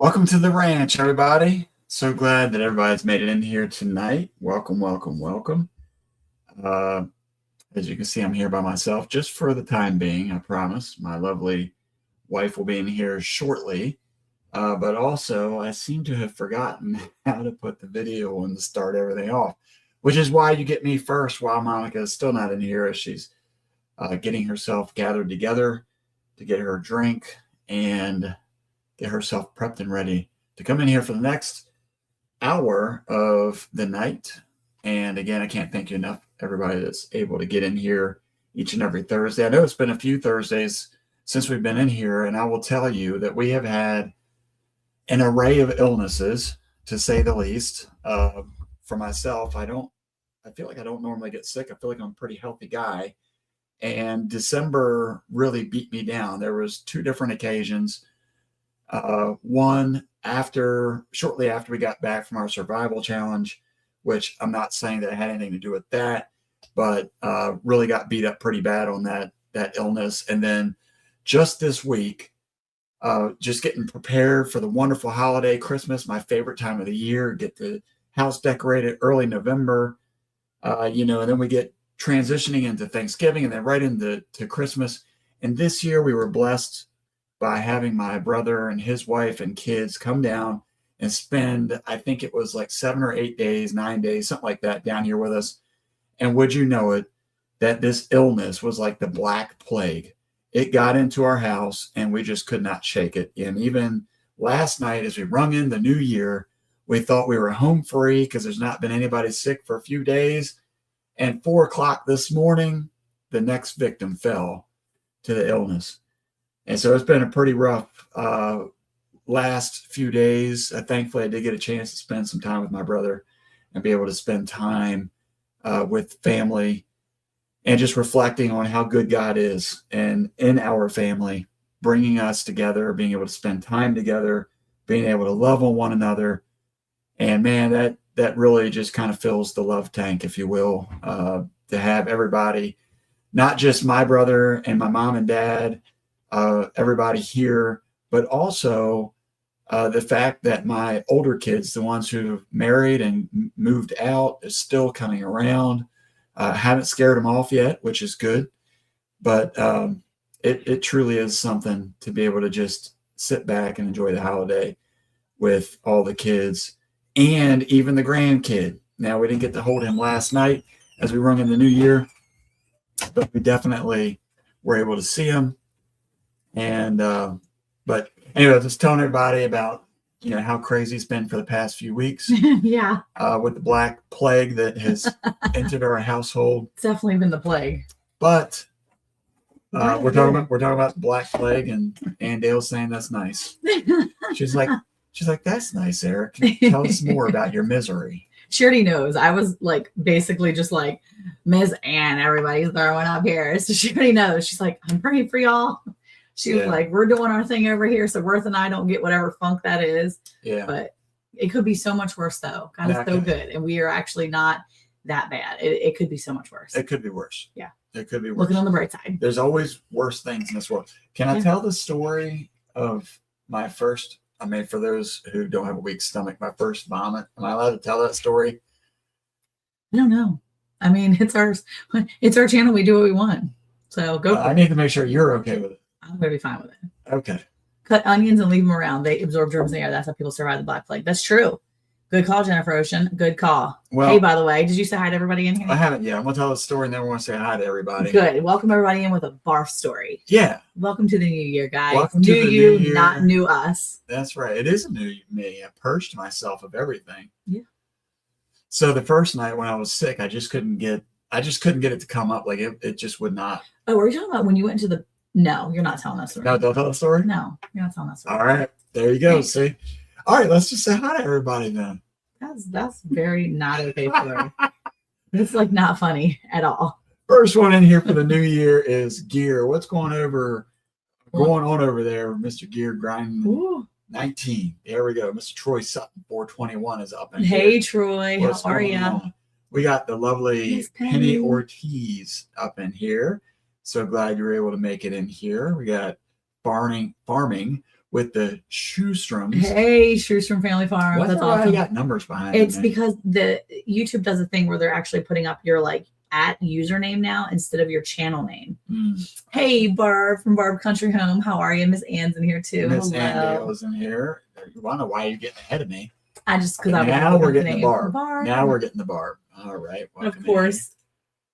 Welcome to the ranch, everybody. So glad that everybody's made it in here tonight. Welcome, welcome, welcome. Uh, as you can see, I'm here by myself just for the time being, I promise. My lovely wife will be in here shortly. But also, I seem to have forgotten how to put the video on to start everything off, which is why you get me first while Monica is still not in here as she's getting herself gathered together to get her drink and get herself prepped and ready to come in here for the next hour of the night. And again, I can't thank you enough, everybody that's able to get in here each and every Thursday. I know it's been a few Thursdays since we've been in here, and I will tell you that we have had an array of illnesses, to say the least. For myself, I feel like I don't normally get sick. I feel like I'm a pretty healthy guy. And December really beat me down. There was two different occasions. One shortly after we got back from our survival challenge, which I'm not saying that it had anything to do with that, but really got beat up pretty bad on that illness. And then just this week, just getting prepared for the wonderful holiday, Christmas, my favorite time of the year, get the house decorated early November, and then we get transitioning into Thanksgiving and then right into Christmas. And this year we were blessed by having my brother and his wife and kids come down and spend, I think it was like 7 or 8 days, 9 days, something like that, down here with us. And would you know it, that this illness was like the Black Plague. It got into our house and we just could not shake it. And even last night, as we rung in the new year, we thought we were home free because there's not been anybody sick for a few days. And 4 o'clock this morning, the next victim fell to the illness. And so it's been a pretty rough last few days. Thankfully, I did get a chance to spend some time with my brother and be able to spend time with family and just reflecting on how good God is and in our family, bringing us together, being able to spend time together, being able to love on one another. And man, that really just kind of fills the love tank, if you will, to have everybody, not just my brother and my mom and dad, everybody here, but also the fact that my older kids, the ones who married and moved out, is still coming around. Haven't scared them off yet, which is good. But it truly is something to be able to just sit back and enjoy the holiday with all the kids and even the grandkid. Now, we didn't get to hold him last night as we rung in the new year, but we definitely were able to see him. And but anyway, just telling everybody about how crazy it's been for the past few weeks. Yeah. With the Black Plague that has entered our household. It's definitely been the plague. But we're talking about the Black Plague, and Dale's saying that's nice. She's like, that's nice, Eric. Tell us more about your misery. She already knows. I was like basically just like, Ms. Ann, everybody's throwing up here. So she already knows. She's like, I'm praying for y'all. She was like, we're doing our thing over here, so Worth and I don't get whatever funk that is. Yeah. But it could be so much worse, though. God is so good. And we are actually not that bad. It could be so much worse. It could be worse. Yeah. It could be worse. Looking on the bright side. There's always worse things in this world. Can I tell the story of my first, for those who don't have a weak stomach, my first vomit? Am I allowed to tell that story? I don't know. I mean, it's our channel. We do what we want. So go for it. I need to make sure you're okay with it. I'm going to be fine with it. Okay. Cut onions and leave them around. They absorb germs in the air. That's how people survive the Black Plague. That's true. Good call, Jennifer Ocean. Good call. Well, hey, by the way, did you say hi to everybody in here? I haven't yet. I'm going to tell the story and then we're going to say hi to everybody. Good. Welcome everybody in with a barf story. Yeah. Welcome to the new year, guys. Welcome to the new year. Not new us. That's right. It is a new me. I purged myself of everything. Yeah. So the first night when I was sick, I just couldn't get it to come up. Like it just would not. Oh, were you talking about when you went to the... No, you're not telling that story. No, don't tell the story? No, you're not telling that story. All right. There you go. Thanks. See? All right, let's just say hi to everybody then. That's very not okay for It's like not funny at all. First one in here for the new year is Gear. What's going on over there, Mr. Gear Grinding? Ooh. 19. There we go. Mr. Troy Sutton, 421 is up in here. Hey, Troy. How are you? We got the lovely Penny Ortiz up in here. So glad you were able to make it in here. We got farming with the Shoestroms. Hey, Shrewsbury Family Farm. Why That's I awesome. got numbers behind It's it. because the YouTube does a thing where they're actually putting up your like at username now instead of your channel name. Hey, Barb from Barb Country Home. How are you? Miss Ann's in here too. Miss Hello. Andale is in here. You wonder why you're getting ahead of me. I just because I was Now looking we're at the getting the name. Barb. Barb. Now we're getting the Barb. All right. And welcome of in. course,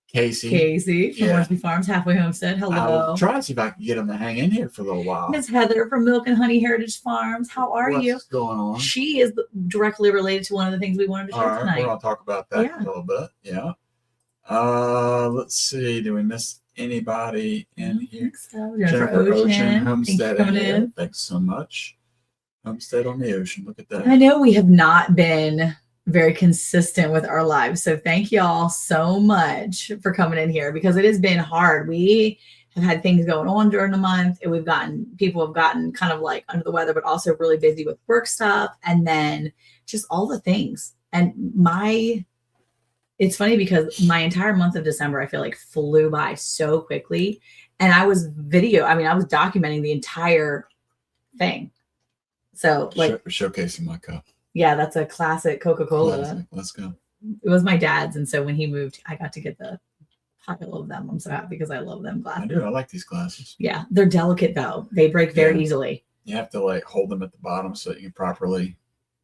Casey. from Yeah. Worsby Farms, Halfway Homestead. Hello. I'll try to see if I can get them to hang in here for a little while. Miss Heather from Milk and Honey Heritage Farms. How are you? What's going on? She is directly related to one of the things we wanted to All show right, tonight. we're gonna talk about that Yeah. a little bit. Yeah. Let's see. Do we miss anybody in here? think so. Jennifer Ocean, Thanks Homestead for coming in. in. Thanks so much. Homestead on the ocean. Look at that. I know we have not been very consistent with our lives. So thank y'all so much for coming in here because it has been hard. We have had things going on during the month and people have gotten kind of like under the weather, but also really busy with work stuff and then just all the things. And it's funny because my entire month of December, I feel like flew by so quickly. And I was documenting the entire thing. So like showcasing my cup. yeah, that's a classic Coca-Cola. Classic. Let's go. It was my dad's, and so when he moved, I got to get the pile of them. I'm so happy because I love them I glasses. do. I like these glasses. Yeah, they're delicate though. They break very Yeah. easily. You have to like hold them at the bottom so that you can properly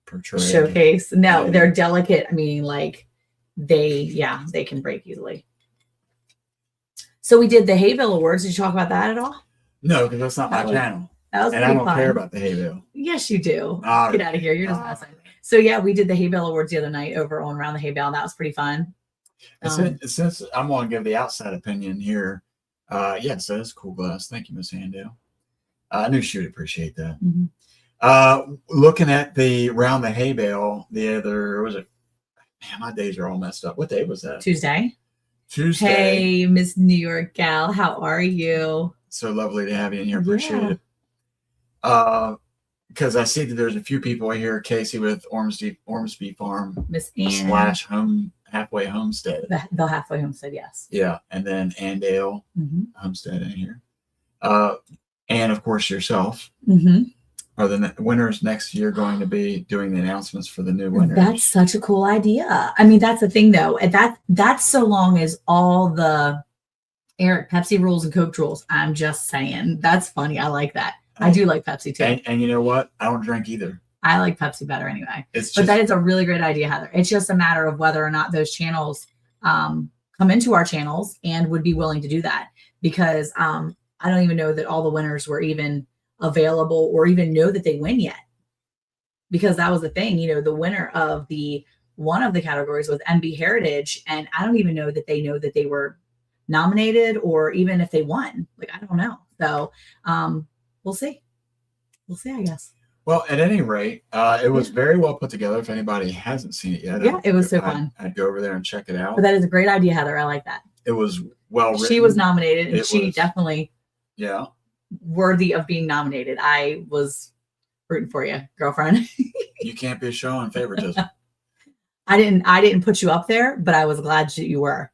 portray. Showcase. No, Yeah. they're delicate. I mean, like they can break easily. So we did the Hayville Awards. Did you talk about that at all? No, because that's not my That was- channel, That was and I pretty don't fun. care about the Hayville. Yes, you do. All Get right. out of here. You're just All messing. right. So yeah, we did the Hayville Awards the other night over on Around the Hayville, and that was pretty fun. Since I'm going to give the outside opinion here, yes, that is a cool glass. Thank you, Miss Handale. I knew she would appreciate that. Mhm. Looking at the Round the Hay Bale, the other was it? Man, my days are all messed up. What day was that? Tuesday. Tuesday. Hey, Miss New York gal, how are you? So lovely to have you in here. Appreciate Yeah. it. Because I see that there's a few people here, Casey with Ormsby Farm Miss Ann. / home halfway homestead. The Halfway Homestead, yes. Yeah, and then Andale Mm-hmm. Homestead in here. And of course yourself. Mm-hmm. Are the winners next year going to be doing the announcements for the new winners? That's such a cool idea. I mean, that's the thing though. And that's so long as all the Eric Pepsi rules and Coke rules. I'm just saying. That's funny. I like that. I do like Pepsi too. And you know what? I don't drink either. I like Pepsi better anyway. It's But just that is a really great idea, Heather. It's just a matter of whether or not those channels come into our channels and would be willing to do that. Because I don't even know that all the winners were even available or even know that they win yet. Because that was the thing, the winner of one of the categories was MB Heritage. And I don't even know that they were nominated or even if they won. Like, I don't know. So we'll see. We'll see, I guess. well, at any rate, it was very well put together. If anybody hasn't seen it yet, Yeah, it was so fun. I'd go over there and check it out. But that is a great idea, Heather. I like that. It was well written. She was nominated and It she was- definitely Yeah. worthy of being nominated. I was rooting for you, girlfriend. You can't be showing favoritism. I didn't put you up there, but I was glad that you were.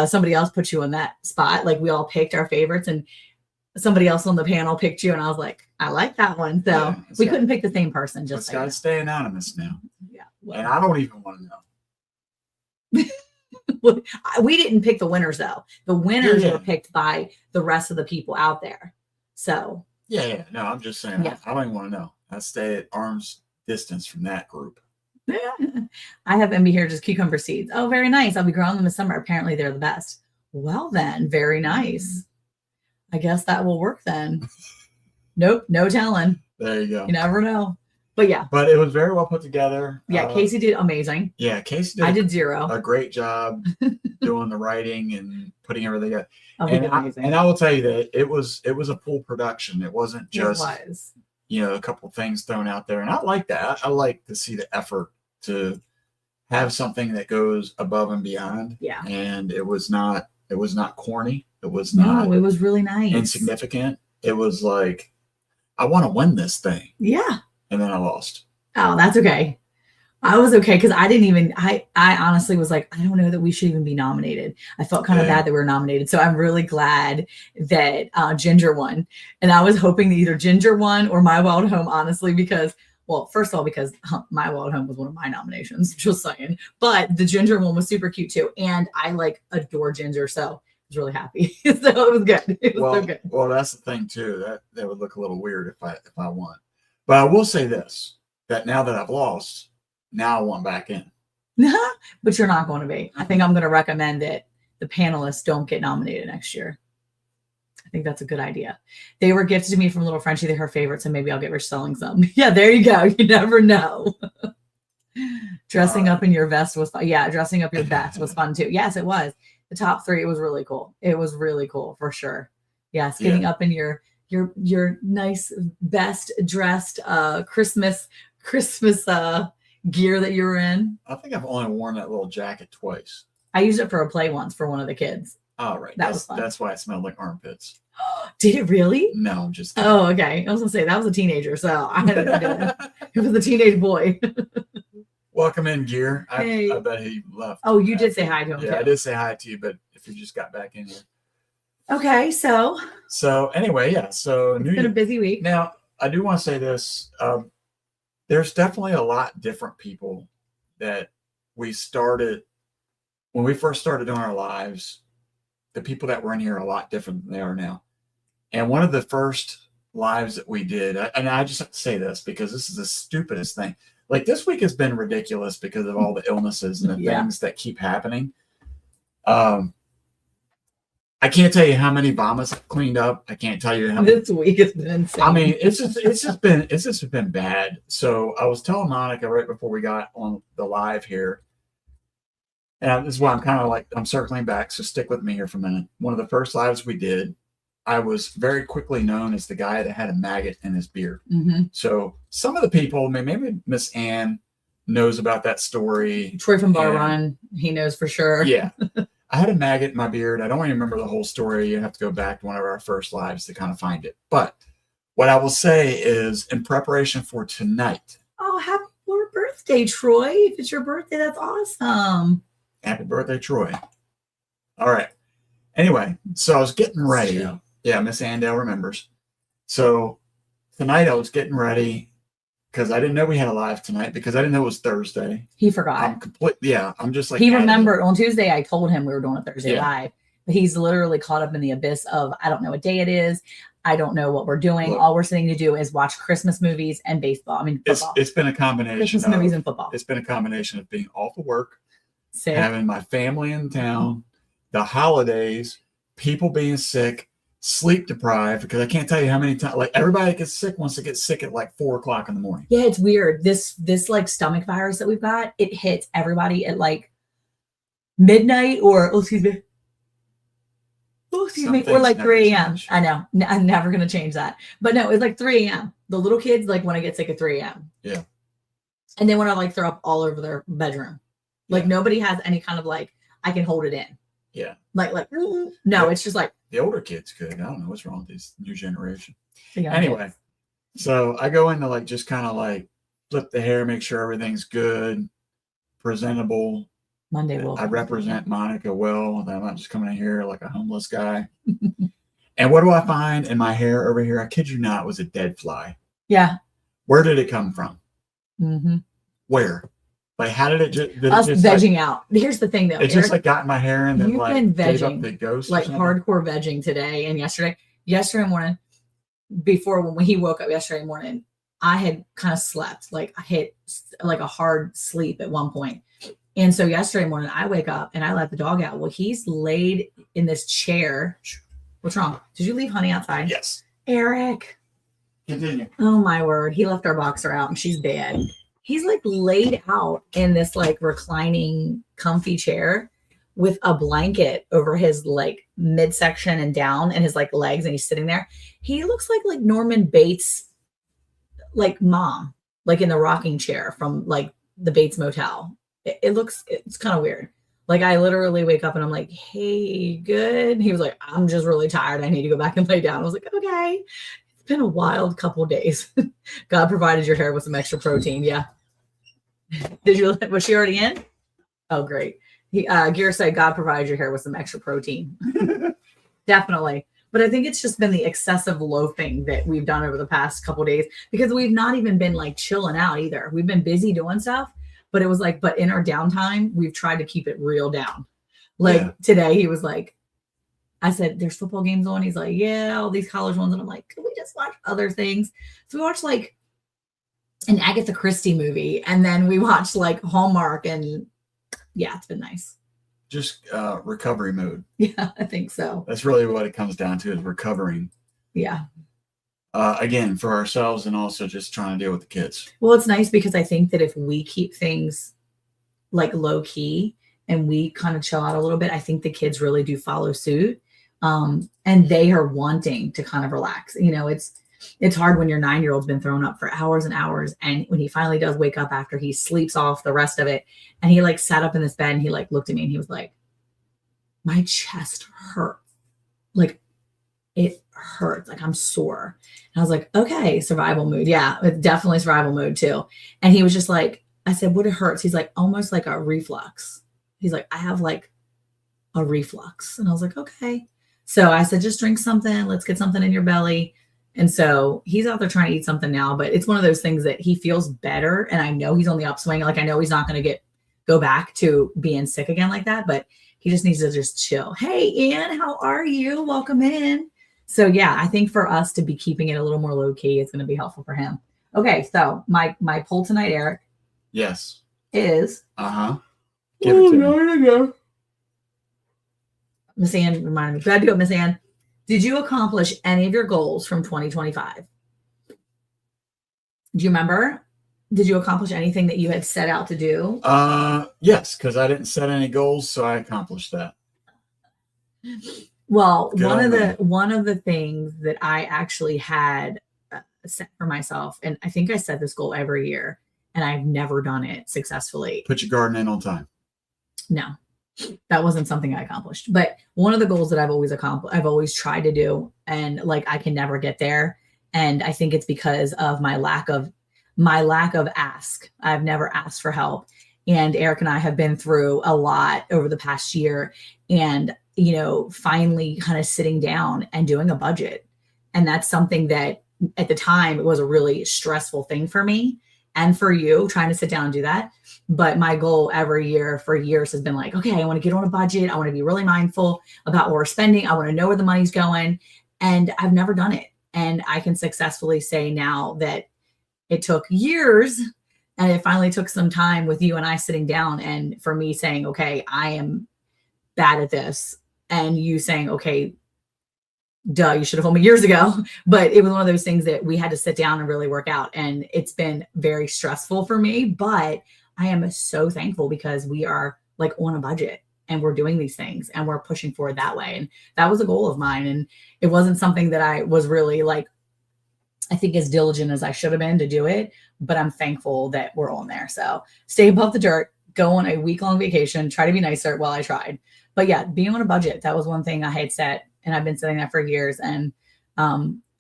Somebody else put you in that spot. Like we all picked our favorites and somebody else on the panel picked you. And I was like, I like that one. So Yeah, we so- couldn't pick the same person. Just Just got to like stay anonymous now. yeah. And I don't even want to know. We didn't pick the winners though. The winners Yeah. were picked by the rest of the people out there. So Yeah. No, I'm just saying. Yeah. I don't even want to know. I stay at arm's distance from that group. I have MB here, just cucumber seeds. Oh, very nice. I'll be growing them this summer. Apparently they're the best. Well then, very nice. I guess that will work then. Nope, no telling. There you go. You never know. But yeah, But it was very well put together. Casey did amazing. Yeah, Casey I did did 0. a great job doing the writing and putting everything together. Oh, And amazing. I will tell you that it was a full production. It wasn't just it was. a couple things thrown out there. And I like that. I like to see the effort to have something that goes above and beyond. Yeah. And it was not corny. It was not No, it was really nice. insignificant. It was like, I want to win this thing. Yeah. And then I lost. Oh, that's okay. I was okay because I didn't even I honestly was like, I don't know that we should even be nominated. I felt kind of Yeah. bad that we were nominated. So I'm really glad that Ginger won. And I was hoping that either Ginger won or My Wild Home, honestly, because well, first of all, because My Wild Home was one of my nominations, just saying. But the Ginger one was super cute too. And I like adore Ginger. So I was really happy. So it was good. It was so good. Well, that's the thing too. That would look a little weird if I won. But I will say this: that now that I've lost, now I want back in. But you're not going to be. I think I'm going to recommend that the panelists don't get nominated next year. I think that's a good idea. They were gifted to me from Little Frenchie. They're her favorite, so maybe I'll get Rich selling some. Yeah, there you go. You never know. Dressing up in your vest was fun. Yeah, dressing up your vest was fun too. Yes, it was. The top 3, it was really cool. It was really cool for sure. Yes, getting up in your nice best dressed Christmas gear that you were in. I think I've only worn that little jacket twice. I used it for a play once for one of the kids. Oh, right. That was fun. That's why it smelled like armpits. Did it really? No, I'm just. Oh, okay. I was gonna say that was a teenager, so I had no idea. It was a teenage boy. Welcome in, Gear. Hey. I bet he left. Oh, you did say hi to him. Yeah, too. I did say hi to you, but if you just got back in here. Okay, so anyway, yeah. So it's been a busy week. Now, I do want to say this. There's definitely a lot different people that we started when we first started doing our lives. The people that were in here are a lot different than they are now. And one of the first lives that we did, and I just have to say this because this is the stupidest thing. Like this week has been ridiculous because of all the illnesses and the things that keep happening. I can't tell you how many vomits I've cleaned up. I can't tell you how many. This week has been insane. I mean, it's just been bad. So I was telling Monica right before we got on the live here, and this is why I'm kind of like I'm circling back. So stick with me here for a minute. One of the first lives we did, I was very quickly known as the guy that had a maggot in his beard. Mm-hmm. So some of the people, maybe Miss Ann knows about that story. Troy from Bar Run, he knows for sure. Yeah. I had a maggot in my beard. I don't even remember the whole story. You have to go back to one of our first lives to kind of find it. But what I will say is in preparation for tonight. Oh, happy birthday, Troy. If it's your birthday, that's awesome. Happy birthday, Troy. All right. Anyway, so I was getting ready. Yeah, Miss Andell remembers. So tonight I was getting ready because I didn't know we had a live tonight because I didn't know it was Thursday. He forgot. I'm just like. He remembered on Tuesday. I told him we were doing a Thursday live. But he's literally caught up in the abyss of, I don't know what day it is. I don't know what we're doing. All we're sitting to do is watch Christmas movies and baseball. I mean, football. It's been a combination. Christmas movies and football. It's been a combination of being off of work, sick, having my family in town, the holidays, people being sick, sleep deprived, because I can't tell you how many times, like everybody gets sick wants to get sick at like 4:00 in the morning. Yeah, it's weird. This like stomach virus that we've got, it hits everybody at like midnight or, excuse me, or like 3 a.m. I know. I'm never going to change that. But no, it's like 3 a.m. The little kids like when I get sick at 3 a.m. Yeah. And then when I like throw up all over their bedroom. Like nobody has any kind of like, I can hold it in. Yeah. Like no, it's just like. The older kids could. I don't know what's wrong with this new generation. Anyway, so I go into like just kind of like flip the hair, make sure everything's good, presentable. Monday will. I represent Monica well. I'm not just coming in here like a homeless guy. And what do I find in my hair over here? I kid you not, it was a dead fly. Yeah. Where did it come from? Mm-hmm. Where? Like, how did it just? Us vegging out. Here's the thing, though. It just like got in my hair and then like been vegging, up the ghost. Like hardcore vegging today and yesterday. Yesterday morning, before when he woke up yesterday morning, I had kind of slept. Like I hit like a hard sleep at one point. And so yesterday morning, I wake up and I let the dog out. Well, he's laid in this chair. What's wrong? Did you leave Honey outside? Yes. Eric. Continue. Oh my word. He left our boxer out and she's dead. He's like laid out in this like reclining comfy chair with a blanket over his like midsection and down and his like legs. And he's sitting there. He looks like Norman Bates, like mom, like in the rocking chair from like the Bates Motel. It's kind of weird. Like I literally wake up and I'm like, hey, good. He was like, I'm just really tired. I need to go back and lay down. I was like, okay. It's been a wild couple of days. God provided your hair with some extra protein. Yeah. Was she already in? Oh, great. Gear said, God provides your hair with some extra protein. Definitely. But I think it's just been the excessive loafing that we've done over the past couple of days, because we've not even been like chilling out either. We've been busy doing stuff, but it was like, but in our downtime, we've tried to keep it real down. Like today, he was like, I said, there's football games on. He's like, yeah, all these college ones. And I'm like, can we just watch other things? So we watched like an Agatha Christie movie, and then we watched like Hallmark, and yeah, it's been nice. Just recovery mode. Yeah, I think so. That's really what it comes down to, is recovering. Yeah. Again, for ourselves, and also just trying to deal with the kids. Well, it's nice because I think that if we keep things like low key and we kind of chill out a little bit, I think the kids really do follow suit. And they are wanting to kind of relax. You know, it's hard when your 9-year-old's been thrown up for hours and hours. And when he finally does wake up after he sleeps off the rest of it, and he like sat up in this bed and he like looked at me and he was like, my chest hurts. Like it hurts. Like I'm sore. And I was like, okay, survival mood. Yeah, it's definitely survival mode too. And he was just like, I said, what it hurts? He's like, almost like a reflux. He's like, I have like a reflux. And I was like, okay. So I said, just drink something. Let's get something in your belly. And so he's out there trying to eat something now, but it's one of those things that he feels better. And I know he's on the upswing. Like I know he's not going to go back to being sick again like that, but he just needs to just chill. Hey, Ian, how are you? Welcome in. So yeah, I think for us to be keeping it a little more low key, it's going to be helpful for him. Okay. So my poll tonight, Eric. Yes. Is. Give it to me. Miss Ann reminded me. Glad to do it, Miss Ann. Did you accomplish any of your goals from 2025? Do you remember? Did you accomplish anything that you had set out to do? Yes, because I didn't set any goals, so I accomplished that. Well, one of the things that I actually had set for myself, and I think I set this goal every year, and I've never done it successfully. Put your garden in on time. No. That wasn't something I accomplished, but one of the goals that I've always tried to do, and like I can never get there. And I think it's because of my lack of ask. I've never asked for help. And Eric and I have been through a lot over the past year, and, you know, finally kind of sitting down and doing a budget. And that's something that at the time it was a really stressful thing for me and for you, trying to sit down and do that. But my goal every year for years has been like, okay, I want to get on a budget. I want to be really mindful about what we're spending. I want to know where the money's going. And I've never done it. And I can successfully say now that it took years, and it finally took some time with you and I sitting down, and for me saying, okay, I am bad at this. And you saying, okay, duh, you should have told me years ago. But it was one of those things that we had to sit down and really work out. And it's been very stressful for me, but I am so thankful because we are like on a budget and we're doing these things and we're pushing forward that way. And that was a goal of mine. And it wasn't something that I was really like, I think as diligent as I should have been to do it, but I'm thankful that we're on there. So stay above the dirt, go on a week-long vacation, try to be nicer. Well, I tried, but yeah, being on a budget, that was one thing I had set, and I've been setting that for years. And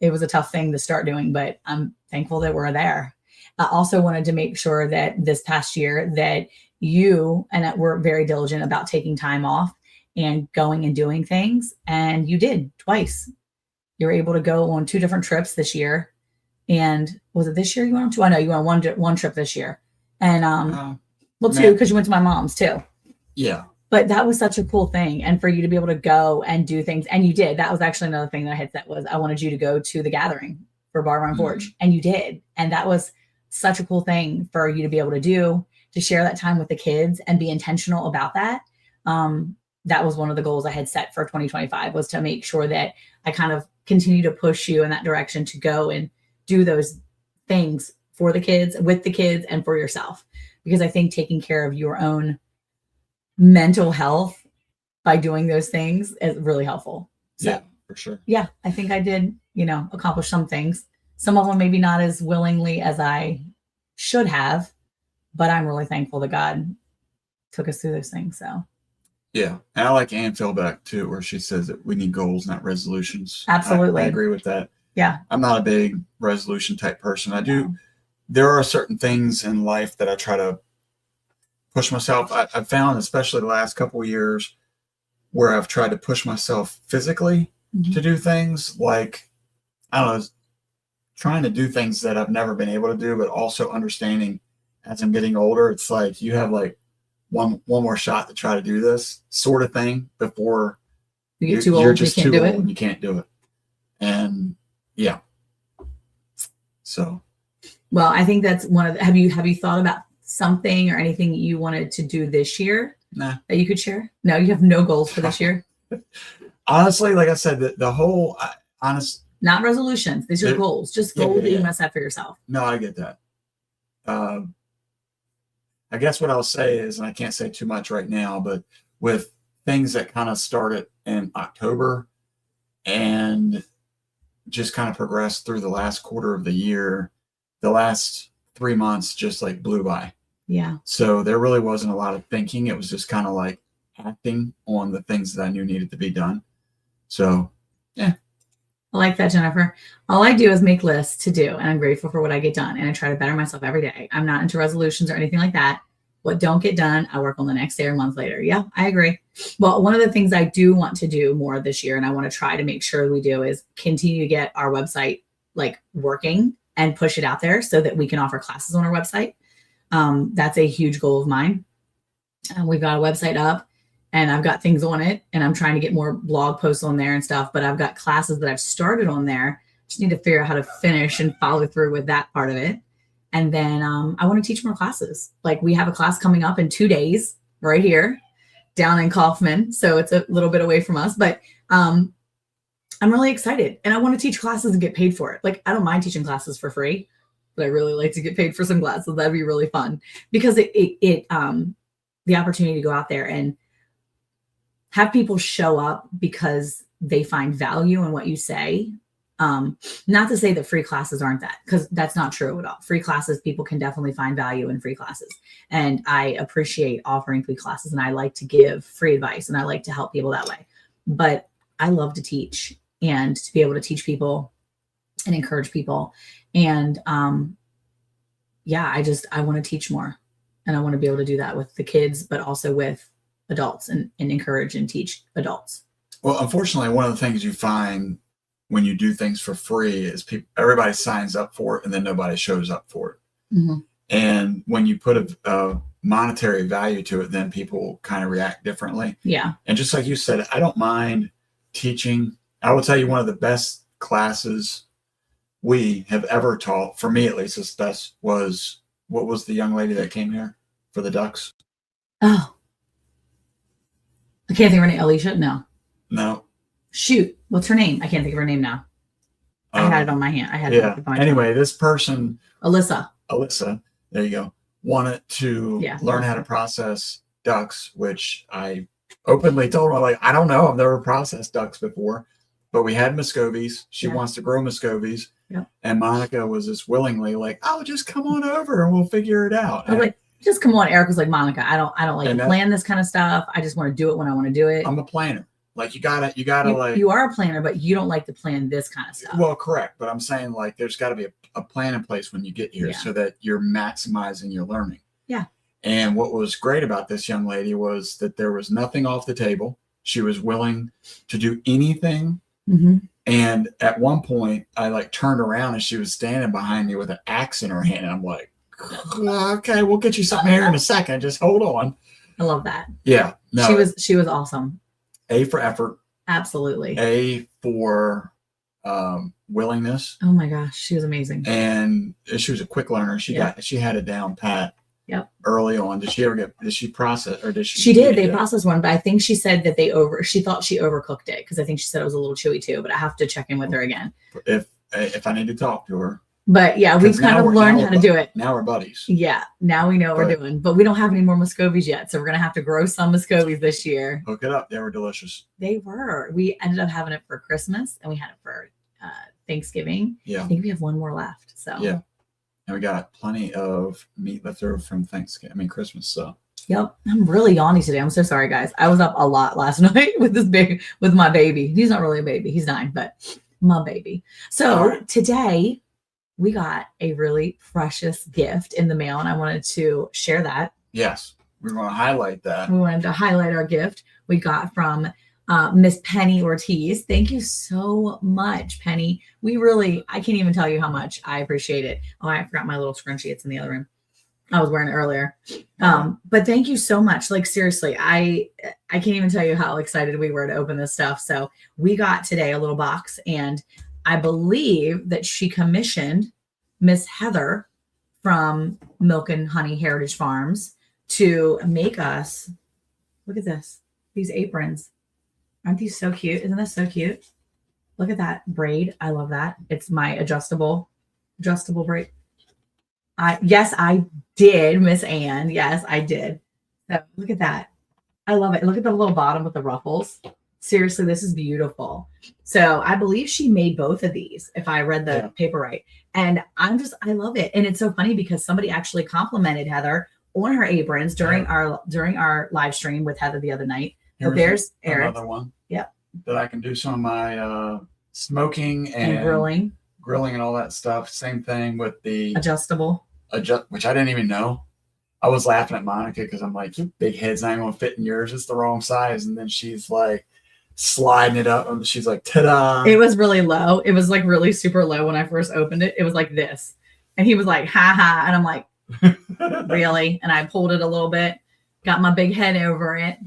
it was a tough thing to start doing, but I'm thankful that we're there. I also wanted to make sure that this past year that you and that we're very diligent about taking time off and going and doing things. And you did twice. You were able to go on 2 different trips this year. And was it this year you went on 2? I know you went on one trip this year. And well, 2, because you went to my mom's too. Yeah. But that was such a cool thing. And for you to be able to go and do things, and you did. That was actually another thing that I had set, was I wanted you to go to the gathering for Bar Run Forge. And you did. And that was such a cool thing for you to be able to do, to share that time with the kids and be intentional about that. That was one of the goals I had set for 2025, was to make sure that I kind of continue to push you in that direction to go and do those things for the kids, with the kids, and for yourself. Because I think taking care of your own mental health by doing those things is really helpful. So, yeah, for sure. Yeah, I think I did, accomplish some things. Some of them maybe not as willingly as I should have, but I'm really thankful that God took us through those things. So yeah. And I like Ann Philbeck too, where she says that we need goals, not resolutions. Absolutely. I agree with that. Yeah. I'm not a big resolution type person. There are certain things in life that I try to push myself. I've found, especially the last couple of years, where I've tried to push myself physically to do things like, I don't know, trying to do things that I've never been able to do, but also understanding as I'm getting older, it's like you have like one more shot to try to do this sort of thing before You get too old, you're you just can't too do old it. and you can't do it. And yeah. So Well, I think that's one of the, have you thought about something or anything you wanted to do this year nah. that you could share? No, you have no goals for this year. Honestly, like I said, the whole Not resolutions. These are goals. Just goals that you must have for yourself. No, I get that. I guess what I'll say is, and I can't say too much right now, but with things that kind of started in October and just kind of progressed through the last quarter of the year, the last 3 months just like blew by. Yeah. So there really wasn't a lot of thinking. It was just kind of like acting on the things that I knew needed to be done. So, yeah. I like that, Jennifer. All I do is make lists to do, and I'm grateful for what I get done. And I try to better myself every day. I'm not into resolutions or anything like that. What don't get done, I work on the next day or month later. Yeah, I agree. Well, one of the things I do want to do more this year, and I want to try to make sure we do, is continue to get our website like working and push it out there so that we can offer classes on our website. That's a huge goal of mine. We've got a website up and I've got things on it, and I'm trying to get more blog posts on there and stuff, but I've got classes that I've started on there. Just need to figure out how to finish and follow through with that part of it. And then I want to teach more classes. Like we have a class coming up in 2 days right here down in Kaufman. So it's a little bit away from us, but I'm really excited, and I want to teach classes and get paid for it. Like I don't mind teaching classes for free, but I really like to get paid for some classes. That'd be really fun because the opportunity to go out there and have people show up because they find value in what you say. Not to say that free classes aren't that, because that's not true at all. Free classes, people can definitely find value in free classes. And I appreciate offering free classes, and I like to give free advice, and I like to help people that way. But I love to teach, and to be able to teach people and encourage people. And yeah, I want to teach more, and I want to be able to do that with the kids, but also with adults, and encourage and teach adults. Well, unfortunately, one of the things you find when you do things for free is everybody signs up for it and then nobody shows up for it. Mm-hmm. And when you put a monetary value to it, then people kind of react differently. Yeah. And just like you said, I don't mind teaching. I will tell you one of the best classes we have ever taught, for me at least, is best was, what was the young lady that came here for the Ducks? Oh, I can't think of her name. Alicia? No. Shoot. What's her name? I can't think of her name now. I had it on my hand. I had it. Anyway, this person, Alyssa, there you go, wanted to learn how to process ducks, which I openly told her, like, I don't know. I've never processed ducks before, but we had Muscovies. She wants to grow Muscovies. Yeah. And Monica was just willingly like, oh, just come on over and we'll figure it out. I was like, just come on. Eric was like, Monica, I don't like to plan this kind of stuff. I just want to do it when I want to do it. I'm a planner. Like you gotta like, you are a planner, but you don't like to plan this kind of stuff. Well, correct. But I'm saying like, there's got to be a plan in place when you get here so that you're maximizing your learning. Yeah. And what was great about this young lady was that there was nothing off the table. She was willing to do anything. Mm-hmm. And at one point I like turned around and she was standing behind me with an axe in her hand. And I'm like, okay, we'll get you something here in a second. Just hold on. I love that. Yeah. No, she was awesome. A for effort. Absolutely. A for willingness. Oh my gosh, she was amazing. And she was a quick learner. She had it down pat. Yep. Early on. Did she process, or did she? She did. They processed one, but I think she said that she thought she overcooked it, because I think she said it was a little chewy too, but I have to check in with her again. If I need to talk to her. But yeah, we've kind of learned how to do it. Now we're buddies. Yeah. Now we know what we're doing, but we don't have any more Muscovies yet. So we're going to have to grow some Muscovies this year. Hook it up. They were delicious. They were. We ended up having it for Christmas, and we had it for Thanksgiving. Yeah. I think we have one more left. So yeah. And we got plenty of meat left over from Christmas. So yep. I'm really yawny today. I'm so sorry, guys. I was up a lot last night with my baby. He's not really a baby. He's 9, but my baby. So today we got a really precious gift in the mail, and I wanted to share that. Yes. we're going to highlight that. We wanted to highlight our gift we got from Miss Penny Ortiz. Thank you so much, Penny. I can't even tell you how much I appreciate it. Oh, I forgot my little scrunchie. It's in the other room. I was wearing it earlier. But thank you so much. Like, seriously, I can't even tell you how excited we were to open this stuff. So we got today a little box, and I believe that she commissioned Miss Heather from Milk and Honey Heritage Farms to make us, look at this, these aprons. Aren't these so cute? Isn't this so cute? Look at that braid. I love that. It's my adjustable braid. Yes, I did, Miss Ann. Yes, I did. So look at that. I love it. Look at the little bottom with the ruffles. Seriously, this is beautiful. So I believe she made both of these, if I read the paper right. And I love it. And it's so funny because somebody actually complimented Heather on her aprons during our live stream with Heather the other night. There's Eric. Another one. Yep. That I can do some of my smoking and grilling and all that stuff. Same thing with the adjustable, which I didn't even know. I was laughing at Monica because I'm like, your big head's not even gonna fit in yours. It's the wrong size. And then she's like sliding it up, and she's like, ta-da! It was really low. It was like really super low when I first opened it. It was like this, and he was like, ha ha, and I'm like, really? And I pulled it a little bit, got my big head over it.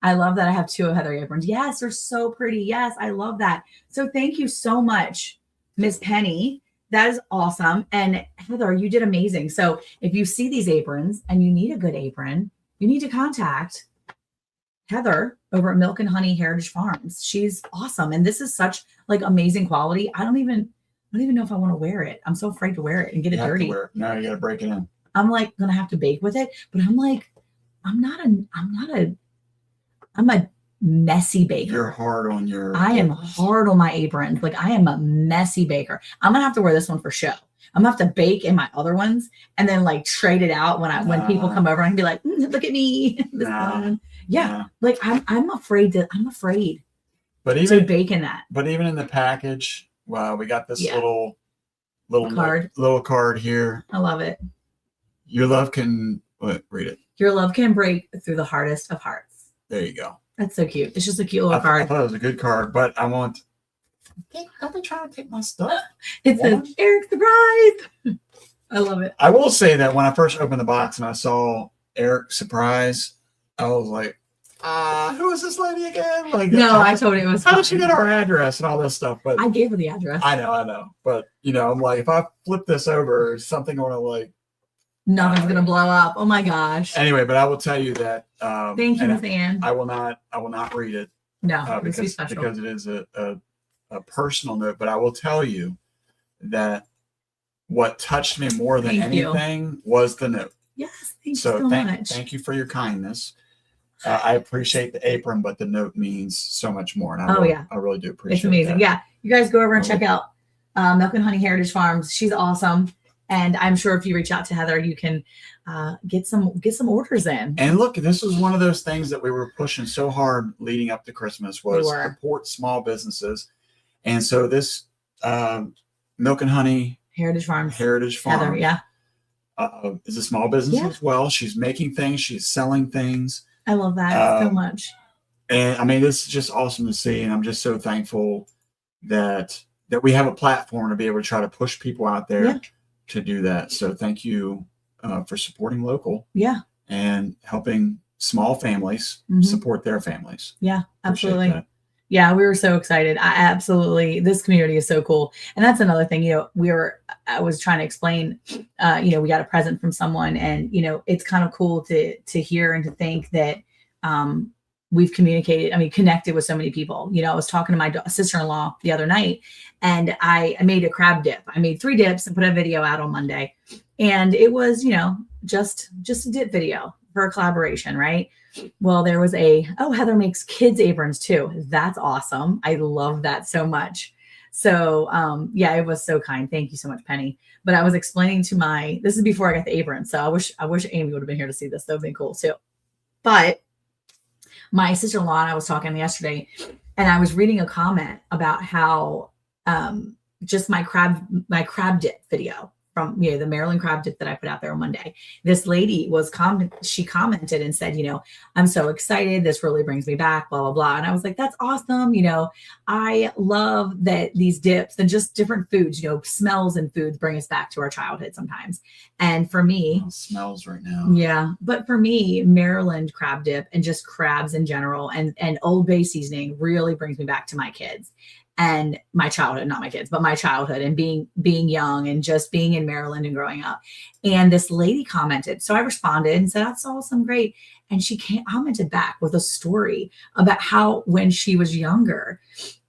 I love that I have two of Heather aprons. Yes, they're so pretty. Yes, I love that. So thank you so much, Miss Penny. That is awesome. And Heather, you did amazing. So if you see these aprons and you need a good apron, you need to contact Heather over at Milk and Honey Heritage Farms. She's awesome. And this is such like amazing quality. I don't even know if I want to wear it. I'm so afraid to wear it and get it dirty. No, you got to break it in. I'm like going to have to bake with it, but I'm like, I'm a messy baker. You're hard on your. I am hard on my aprons. Like, I am a messy baker. I'm gonna have to wear this one for show. I'm gonna have to bake in my other ones and then like trade it out when people come over and be like, look at me. This one. Yeah. Like I'm afraid. But even to bake in that. But even in the package, wow, we got this little card here. I love it. Your love can read it. Your love can break through the hardest of hearts. There you go. That's so cute. It's just a cute little card. I thought it was a good card, but I want. Don't be trying to take my stuff. It says Eric Surprise. I love it. I will say that when I first opened the box and I saw Eric Surprise, I was like, who is this lady again? Like, no, I told you it was. How did she get our address and all this stuff? But I gave her the address. I know. But I'm like, if I flip this over, is something going to like. Nothing's gonna blow up. Oh my gosh. Anyway, but I will tell you that. Thank you, Miss Ann. I will not read it. No, because it is a personal note. But I will tell you that what touched me more than anything was the note. Yes, thank you so much. Thank you for your kindness. I appreciate the apron, but the note means so much more. And I really do appreciate it. It's amazing. That. Yeah, you guys go over and check out Milk and Honey Heritage Farms. She's awesome. And I'm sure if you reach out to Heather, you can get some orders in. And look, this was one of those things that we were pushing so hard leading up to Christmas was support small businesses. And so this Milk and Honey Heritage Farms Heather, is a small business as well. She's making things, she's selling things. I love that so much. And I mean, this is just awesome to see. And I'm just so thankful that we have a platform to be able to try to push people out there to do that. So thank you for supporting local and helping small families support their families. Yeah, absolutely. Yeah, we were so excited. This community is so cool. And that's another thing, I was trying to explain, we got a present from someone and, it's kind of cool to hear and to think that we've connected with so many people. I was talking to my sister-in-law the other night and I made a crab dip. I made 3 dips and put a video out on Monday. And it was, just a dip video for a collaboration, right? Well, there was Heather makes kids aprons too. That's awesome. I love that so much. So, it was so kind. Thank you so much, Penny. But I was explaining this is before I got the apron. So I wish Amy would have been here to see this. That would have been cool too. But my sister-in-law and I was talking yesterday and I was reading a comment about how, just my crab dip video from, the Maryland crab dip that I put out there on Monday. This lady she commented and said, I'm so excited. This really brings me back, blah, blah, blah. And I was like, that's awesome. I love that these dips and just different foods, smells and foods bring us back to our childhood sometimes. And for me, smells right now. Yeah. But for me, Maryland crab dip and just crabs in general and Old Bay seasoning really brings me back to my kids. And my childhood, not my kids, but my childhood and being young and just being in Maryland and growing up. And this lady commented. So I responded and said, that's awesome, great. And she commented back with a story about how when she was younger,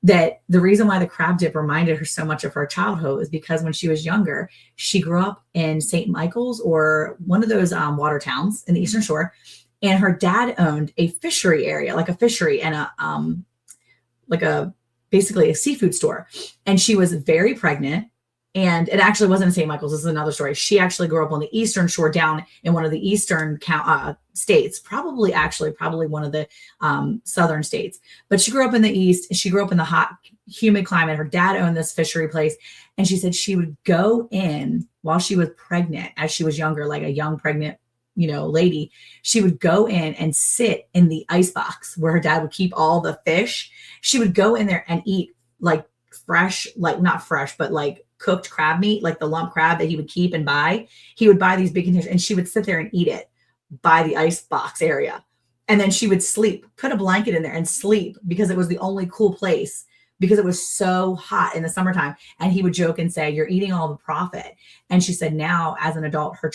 that the reason why the crab dip reminded her so much of her childhood is because when she was younger, she grew up in St. Michael's or one of those water towns in the Eastern Shore. And her dad owned a fishery area, like a fishery and basically a seafood store. And she was very pregnant. And it actually wasn't in St. Michael's. This is another story. She actually grew up on the Eastern Shore down in one of the Eastern states, probably one of the Southern states. But she grew up in the East. She grew up in the hot, humid climate. Her dad owned this fishery place. And she said she would go in while she was pregnant, as she was younger, like a young pregnant lady, she would go in and sit in the ice box where her dad would keep all the fish. She would go in there and eat like fresh, like not fresh, but like cooked crab meat, like the lump crab that he would keep and buy. He would buy these big containers and she would sit there and eat it by the ice box area. And then she would sleep, put a blanket in there and sleep because it was the only cool place because it was so hot in the summertime. And he would joke and say, you're eating all the profit. And she said, now as an adult, her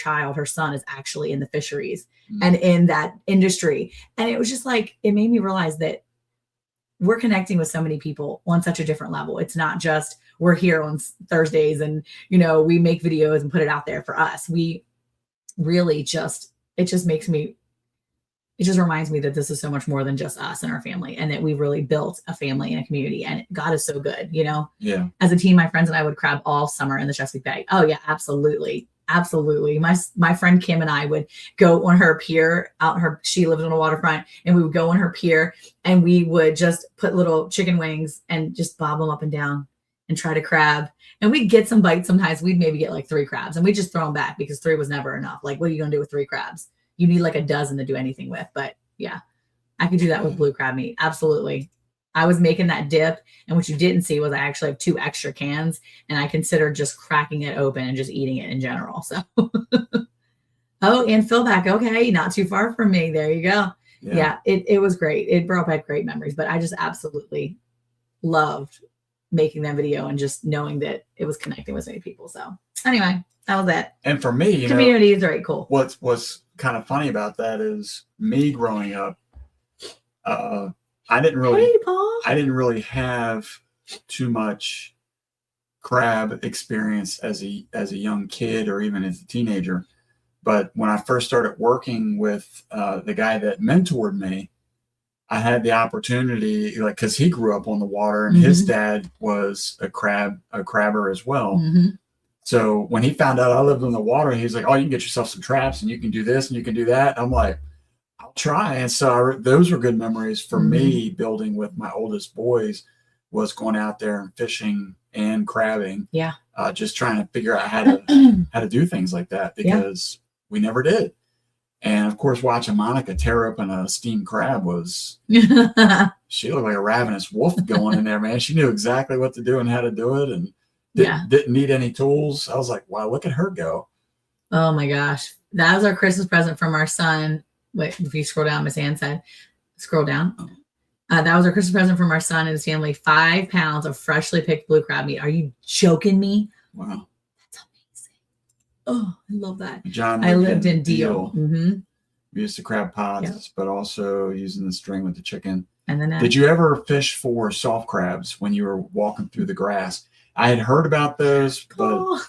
son is actually in the fisheries and in that industry. And it was just like, it made me realize that we're connecting with so many people on such a different level. It's not just we're here on Thursdays and, we make videos and put it out there for us. We really it just reminds me that this is so much more than just us and our family and that we really built a family and a community and God is so good, Yeah. As a team, my friends and I would crab all summer in the Chesapeake Bay. Oh yeah, absolutely. Absolutely. My friend Kim and I would go on her pier she lived on a waterfront and we would go on her pier and we would just put little chicken wings and just bob them up and down and try to crab. And we'd get some bites. Sometimes we'd maybe get like 3 crabs and we'd just throw them back because 3 was never enough. Like, what are you going to do with 3 crabs? You need like a dozen to do anything with. But yeah, I could do that with blue crab meat. Absolutely. I was making that dip. And what you didn't see was I actually have 2 extra cans and I considered just cracking it open and just eating it in general. So, oh, and Philback. Okay. Not too far from me. There you go. Yeah. It was great. It brought back great memories, but I just absolutely loved making that video and just knowing that it was connecting with so many people. So anyway, that was it. And for me, community is very cool. What's kind of funny about that is me growing up, I didn't really have too much crab experience as a young kid or even as a teenager. But when I first started working with the guy that mentored me, I had the opportunity, like, because he grew up on the water and his dad was a crabber as well. Mm-hmm. So when he found out I lived on the water, he was like, oh, you can get yourself some traps and you can do this and you can do that. I'm like, I'll try. And so those were good memories for me building with my oldest boys was going out there and fishing and crabbing. Yeah. Just trying to figure out how to do things like that because we never did. And of course, watching Monica tear open a steamed crab she looked like a ravenous wolf going in there, man. She knew exactly what to do and how to do it. And didn't need any tools. I was like, wow, look at her go. Oh my gosh. That was our Christmas present from our son. Wait, if you scroll down, Miss Ann said, scroll down. That was our Christmas present from our son and his family. 5 pounds of freshly picked blue crab meat. Are you joking me? Wow. That's amazing. Oh, I love that. John, I lived in Deal. Mm-hmm. We used to crab pots, but also using the string with the chicken. And then did you ever fish for soft crabs when you were walking through the grass? I had heard about those, but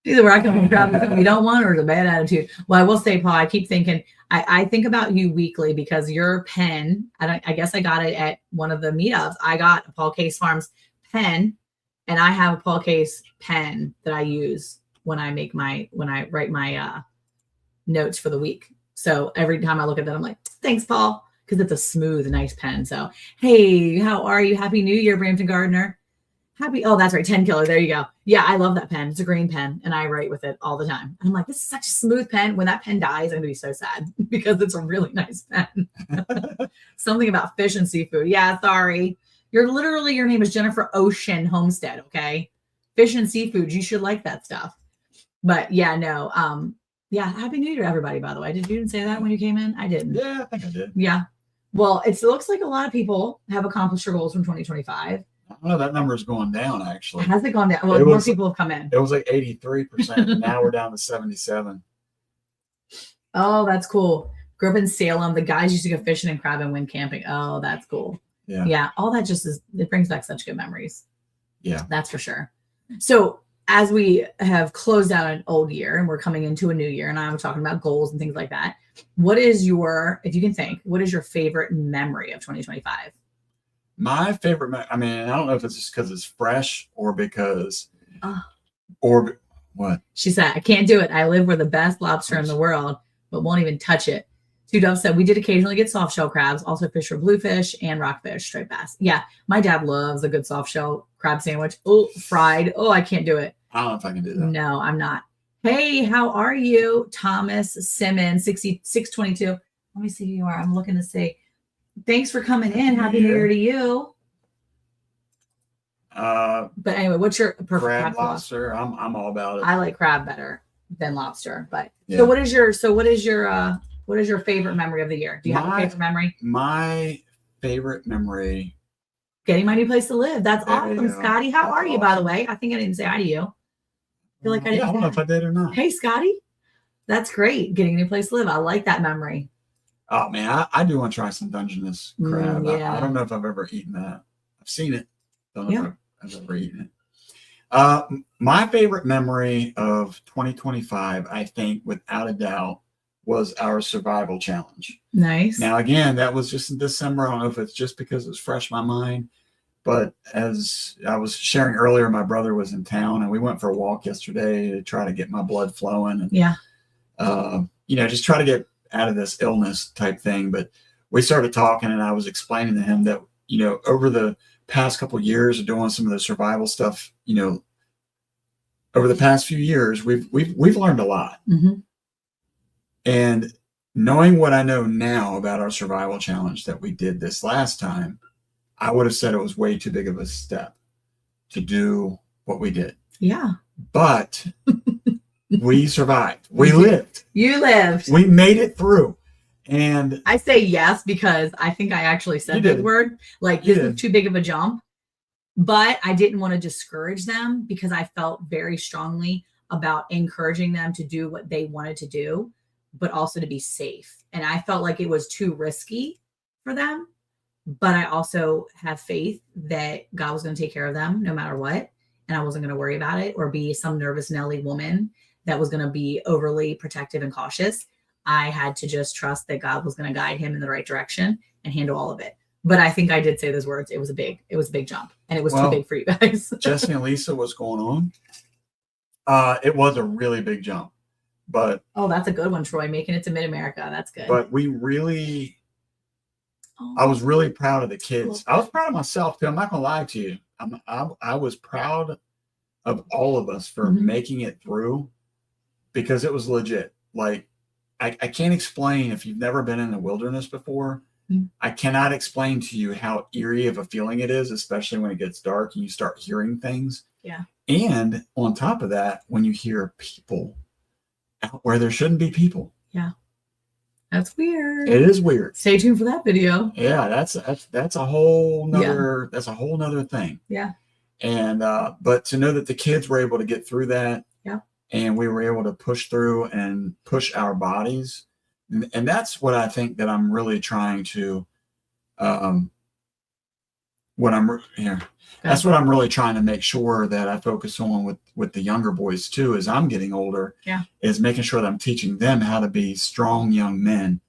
either where I come from, crab we don't want or it's a bad attitude. Well, I will say, Paul, I keep thinking, I think about you weekly because your pen, I guess I got it at one of the meetups. I got a Paul Case Farms pen, and I have a Paul Case pen that I use when I write my notes for the week. So every time I look at that, I'm like, thanks, Paul, because it's a smooth, nice pen. So, hey, how are you? Happy New Year, Brampton Gardener. Happy. Oh, that's right. 10 killer. There you go. Yeah, I love that pen. It's a green pen, and I write with it all the time. And I'm like, this is such a smooth pen. When that pen dies, I'm gonna be so sad because it's a really nice pen. Something about fish and seafood. Yeah, sorry. Your name is Jennifer Ocean Homestead. Okay, fish and seafood. You should like that stuff. But yeah, no. Yeah. Happy New Year to everybody. By the way, did you say that when you came in? I didn't. Yeah, I think I did. Yeah. Well, it looks like a lot of people have accomplished their goals from 2025. I don't know, that number is going down actually. Has it gone down? Well, more people have come in. It was like 83%. Now we're down to 77. Oh, that's cool. Grew up in Salem. The guys used to go fishing and crab and wind camping. Oh, that's cool. Yeah. Yeah. All that it brings back such good memories. Yeah. That's for sure. So as we have closed out an old year and we're coming into a new year, and I'm talking about goals and things like that, what is if you can think, what is your favorite memory of 2025? My favorite, I mean, I don't know if it's just because it's fresh or because, or what? She said, I can't do it. I live where the best lobster in the world, but won't even touch it. Two Dove said, we did occasionally get soft shell crabs, also fish for bluefish and rockfish, striped bass. Yeah, my dad loves a good soft shell crab sandwich. Oh, fried. Oh, I can't do it. I don't know if I can do that. No, I'm not. Hey, how are you? Thomas Simmons, 622. Let me see who you are. I'm looking to see. Thanks for coming in. Happy New Year to you. But anyway, what's your perfect crab lobster? I'm all about it. I like crab better than lobster. But so what is your favorite memory of the year? Do you have a favorite memory? My favorite memory. Getting my new place to live. That's awesome, Scotty. How are you, by the way? I think I didn't say hi to you. I feel like I didn't. I don't know if I did or not. Hey, Scotty. That's great. Getting a new place to live. I like that memory. Oh man, I do want to try some Dungeness crab. Yeah. I don't know if I've ever eaten that. I've seen it. Don't know if I've ever eaten it. My favorite memory of 2025, I think, without a doubt, was our survival challenge. Nice. Now, again, that was just in December. I don't know if it's just because it's fresh in my mind, but as I was sharing earlier, my brother was in town and we went for a walk yesterday to try to get my blood flowing and, just try to get out of this illness type thing. But we started talking and I was explaining to him that, over the past couple of years of doing some of the survival stuff, over the past few years, we've learned a lot. Mm-hmm. And knowing what I know now about our survival challenge that we did this last time, I would have said it was way too big of a step to do what we did. Yeah. But we survived. We lived. You lived. We made it through. And I say yes because I think I actually said that word. Like, this is too big of a jump. But I didn't want to discourage them because I felt very strongly about encouraging them to do what they wanted to do, but also to be safe. And I felt like it was too risky for them. But I also have faith that God was going to take care of them no matter what. And I wasn't going to worry about it or be some nervous Nelly woman that was going to be overly protective and cautious. I had to just trust that God was going to guide him in the right direction and handle all of it. But I think I did say those words. It was a big jump, and it was too big for you guys. Jesse and Lisa, what's going on? It was a really big jump, but that's a good one, Troy. Making it to Mid-America, that's good. But I was really proud of the kids. I was proud of myself too. I'm not gonna lie to you. I was proud of all of us for making it through because it was legit. Like I can't explain if you've never been in the wilderness before. I cannot explain to you how eerie of a feeling it is, especially when it gets dark and you start hearing things. Yeah. And on top of that, when you hear people out where there shouldn't be people. Yeah. That's weird. It is weird. Stay tuned for that video. Yeah, that's a whole nother thing. Yeah. And but to know that the kids were able to get through that. Yeah. And we were able to push through and push our bodies. And that's what I think that I'm really trying to, that's what I'm really trying to make sure that I focus on with the younger boys too, as I'm getting older, is making sure that I'm teaching them how to be strong young men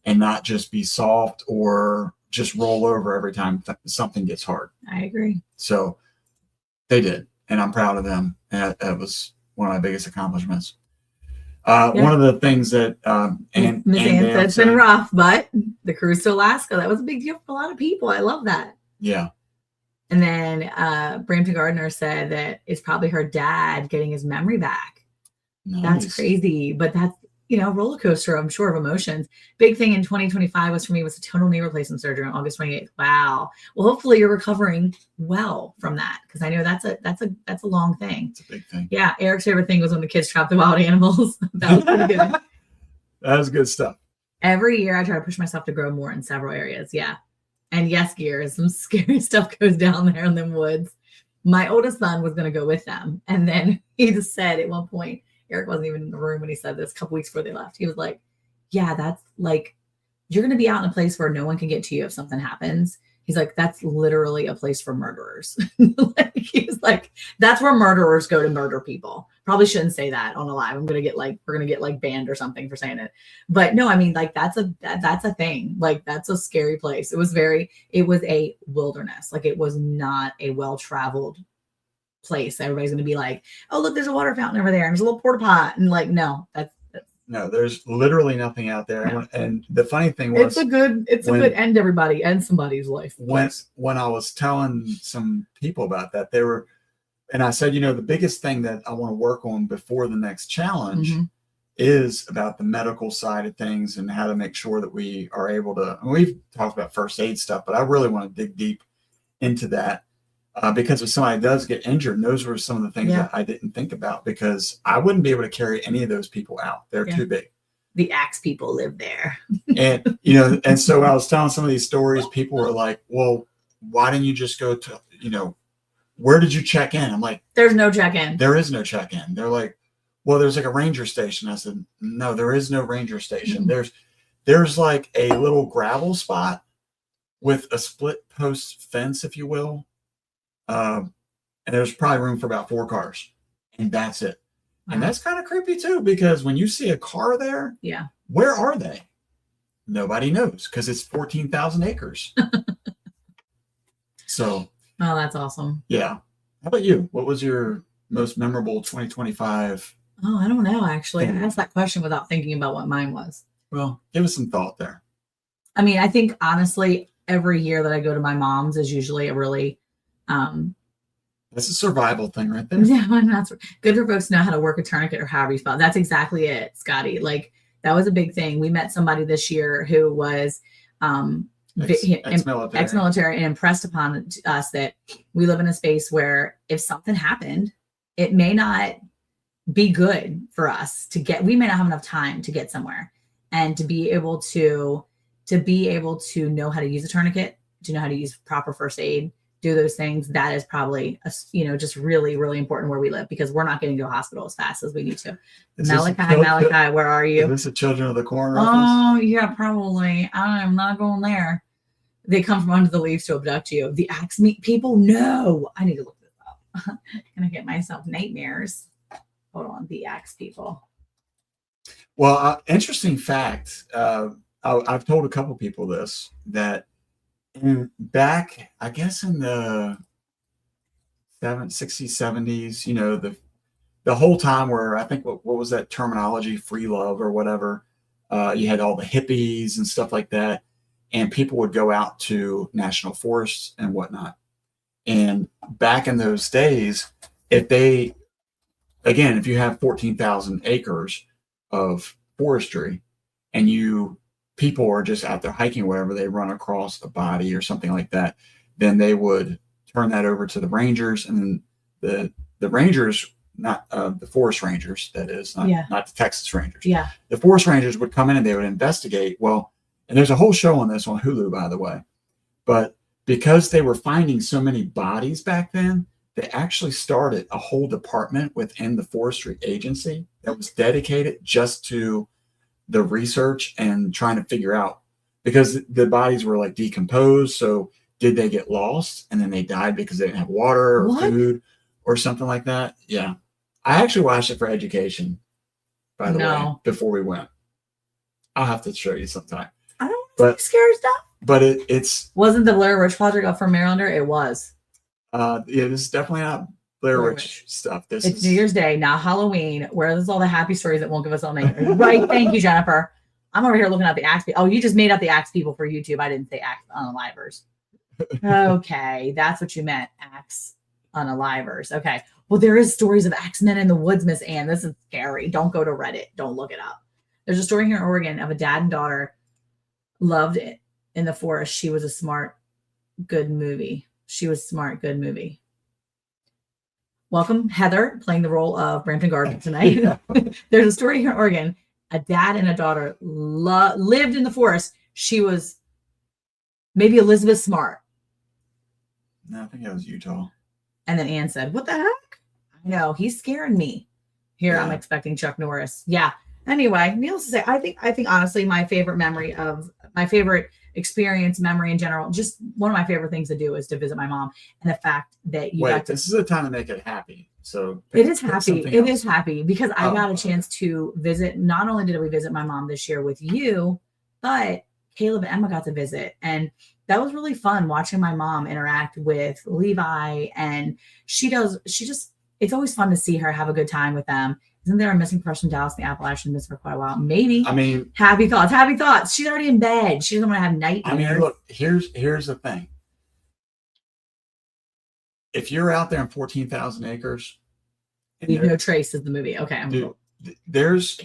and not just be soft or just roll over every time something gets hard. I agree. So they did, and I'm proud of them. And that was one of my biggest accomplishments. One of the things that Miss Ann said it's been rough, but the cruise to Alaska, that was a big deal for a lot of people. I love that. Yeah. And then Brampton Gardner said that it's probably her dad getting his memory back. Nice. That's crazy, but that's, roller coaster, I'm sure, of emotions. Big thing in 2025 was for me was a total knee replacement surgery on August 28th. Wow. Well, hopefully you're recovering well from that, because I know that's a long thing. It's a big thing. Yeah. Eric's favorite thing was when the kids trapped the wild animals. That was pretty good. That was good stuff. Every year I try to push myself to grow more in several areas. Yeah. And yes, gears, some scary stuff goes down there in them woods. My oldest son was going to go with them. And then he just said at one point, Eric wasn't even in the room when he said this a couple weeks before they left. He was like, yeah, that's like, you're going to be out in a place where no one can get to you if something happens. He's like, that's literally a place for murderers. He's like, that's where murderers go to murder people. Probably shouldn't say that on a live. We're going to get banned or something for saying it. But no, I mean, like that's a thing. Like that's a scary place. It was a wilderness. Like it was not a well-traveled place. Everybody's going to be like, oh, look, there's a water fountain over there. And there's a little porta pot. And like, no, no, there's literally nothing out there. No. And the funny thing was, it's a good end, everybody, end somebody's life. When I was telling some people about that, and I said, the biggest thing that I want to work on before the next challenge is about the medical side of things and how to make sure that we are able to, and we've talked about first aid stuff, but I really want to dig deep into that. Because if somebody does get injured, those were some of the things that I didn't think about, because I wouldn't be able to carry any of those people out. They're too big. The axe people live there. And, and so I was telling some of these stories, people were like, well, why didn't you just go to, where did you check in? I'm like, there's no check-in. There is no check-in. They're like, well, there's like a ranger station. I said, no, there is no ranger station. Mm-hmm. There's like a little gravel spot with a split post fence, if you will. And there's probably room for about 4 cars, and that's it. Wow. And that's kind of creepy too, because when you see a car there, where are they? Nobody knows, because it's 14,000 acres. So, oh, that's awesome. Yeah. How about you? What was your most memorable 2025? Oh, I don't know. Actually, I asked that question without thinking about what mine was. Well, give us some thought there. I mean, I think honestly, every year that I go to my mom's is usually a really that's a survival thing right there. Yeah, that's good for folks to know how to work a tourniquet or however you spell. That's exactly it, Scotty. Like that was a big thing. We met somebody this year who was ex-military and impressed upon us that we live in a space where if something happened, it may not be good for us we may not have enough time to get somewhere, and to be able to know how to use a tourniquet, to know how to use proper first aid, do those things. That is probably just really, really important where we live, because we're not getting to a hospital as fast as we need to. Malachi, where are you? Is this a Children of the Corn office? Oh yeah, probably. I'm not going there. They come from under the leaves to abduct you. The axe meat people? No, I need to look this up. I'm gonna get myself nightmares. Hold on, the axe people. Well, interesting fact. I've told a couple people this, that back, I guess in the 60s, 70s, the whole time where I think what was that terminology, free love or whatever, you had all the hippies and stuff like that, and people would go out to national forests and whatnot. And back in those days, if you have 14,000 acres of forestry and people are just out there hiking, wherever they run across a body or something like that, then they would turn that over to the rangers, and the rangers, not the forest rangers, that is, not the Texas Rangers. Yeah. The forest rangers would come in and they would investigate. Well, and there's a whole show on this on Hulu, by the way, but because they were finding so many bodies back then, they actually started a whole department within the forestry agency that was dedicated just to the research and trying to figure out, because the bodies were like decomposed. So did they get lost and then they died because they didn't have water or food or something like that? Yeah. I actually watched it for education, by the way, before we went. I'll have to show you sometime. I don't want to scary stuff. But it's wasn't the Blair Witch Project up from Marylander? It was. Yeah, this is definitely not Blair Witch stuff. It's New Year's Day, not Halloween. Where there's all the happy stories that won't give us all names. Right. Thank you, Jennifer. I'm over here looking at the axe people. Oh, you just made up the axe people for YouTube. I didn't say axe unalivers. Okay, that's what you meant. Axe unalivers. Okay. Well, there is stories of axemen in the woods, Miss Ann. This is scary. Don't go to Reddit. Don't look it up. There's a story here in Oregon of a dad and daughter loved it in the forest. She was a smart, good movie. She was smart, good movie. Welcome, Heather, playing the role of Brampton Garden tonight. Yeah. There's a story here in Oregon. A dad and a daughter lived in the forest. She was maybe Elizabeth Smart. No, I think that was Utah. And then Anne said, "What the heck? I know, he's scaring me." Here Yeah. I'm expecting Chuck Norris. Yeah. Anyway, needless to say, I think honestly, my favorite experience, memory in general, just one of my favorite things to do is to visit my mom. And the fact that you got Wait, to this is a time to make it happy. So it is pick happy. something It else. is happy because I Oh, got a okay. chance to visit. Not only did we visit my mom this year with you, but Caleb and Emma got to visit. And that was really fun watching my mom interact with Levi. And it's always fun to see her have a good time with them. Isn't there a missing person from Dallas and the Appalachian missed for quite a while? Maybe. I mean, Happy thoughts. She's already in bed. She doesn't want to have nightmares. look, here's the thing. If you're out there in 14,000 acres, and Leave No Trace is the movie. Okay. dude, there's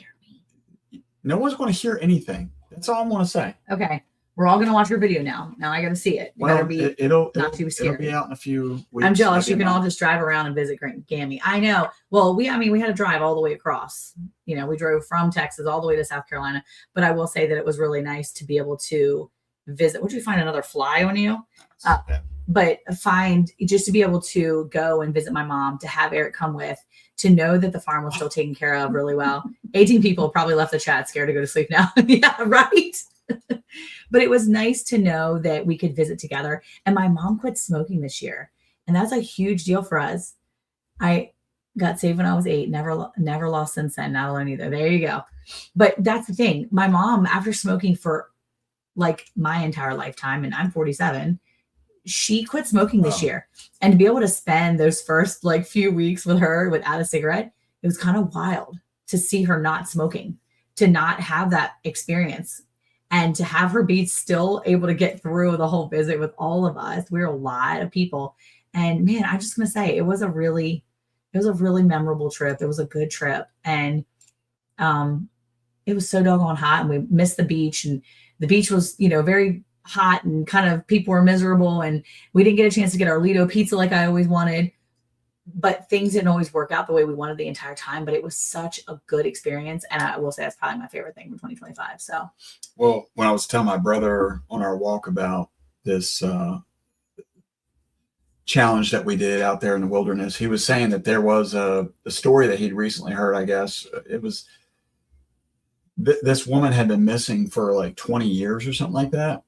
no one's going to hear anything. That's all I'm going to say. Okay. We're all gonna watch your video now. Now I got to see it. You better be. It'll too It'll scary. be out in a few weeks. I'm jealous. You maybe can a all month. just drive around and visit Gammy. I know. Well, we had to drive all the way across. You know, we drove from Texas all the way to South Carolina. But I will say that it was really nice to be able to visit. Would you find another fly on you? Yeah. But just to be able to go and visit my mom, to have Eric come with, to know that the farm was still taken care of really well. 18 people probably left the chat scared to go to sleep now. Yeah, right. But it was nice to know that we could visit together. And my mom quit smoking this year. And that's a huge deal for us. I got saved when I was 8, never lost since then, not alone either. There you go. But that's the thing. My mom, after smoking for like my entire lifetime, and I'm 47, she quit smoking this year. And to be able to spend those first like few weeks with her without a cigarette, it was kind of wild to see her not smoking, to not have that experience. And to have her be still able to get through the whole visit with all of us. We're a lot of people. And man, I'm just going to say it was a really memorable trip. It was a good trip. And it was so doggone hot and we missed the beach. And the beach was, very hot and kind of people were miserable. And we didn't get a chance to get our Lido pizza like I always wanted. But things didn't always work out the way we wanted the entire time. But it was such a good experience. And I will say that's probably my favorite thing for 2025. So. Well, when I was telling my brother on our walk about this challenge that we did out there in the wilderness, he was saying that there was a story that he'd recently heard, I guess. It was this woman had been missing for like 20 years or something like that.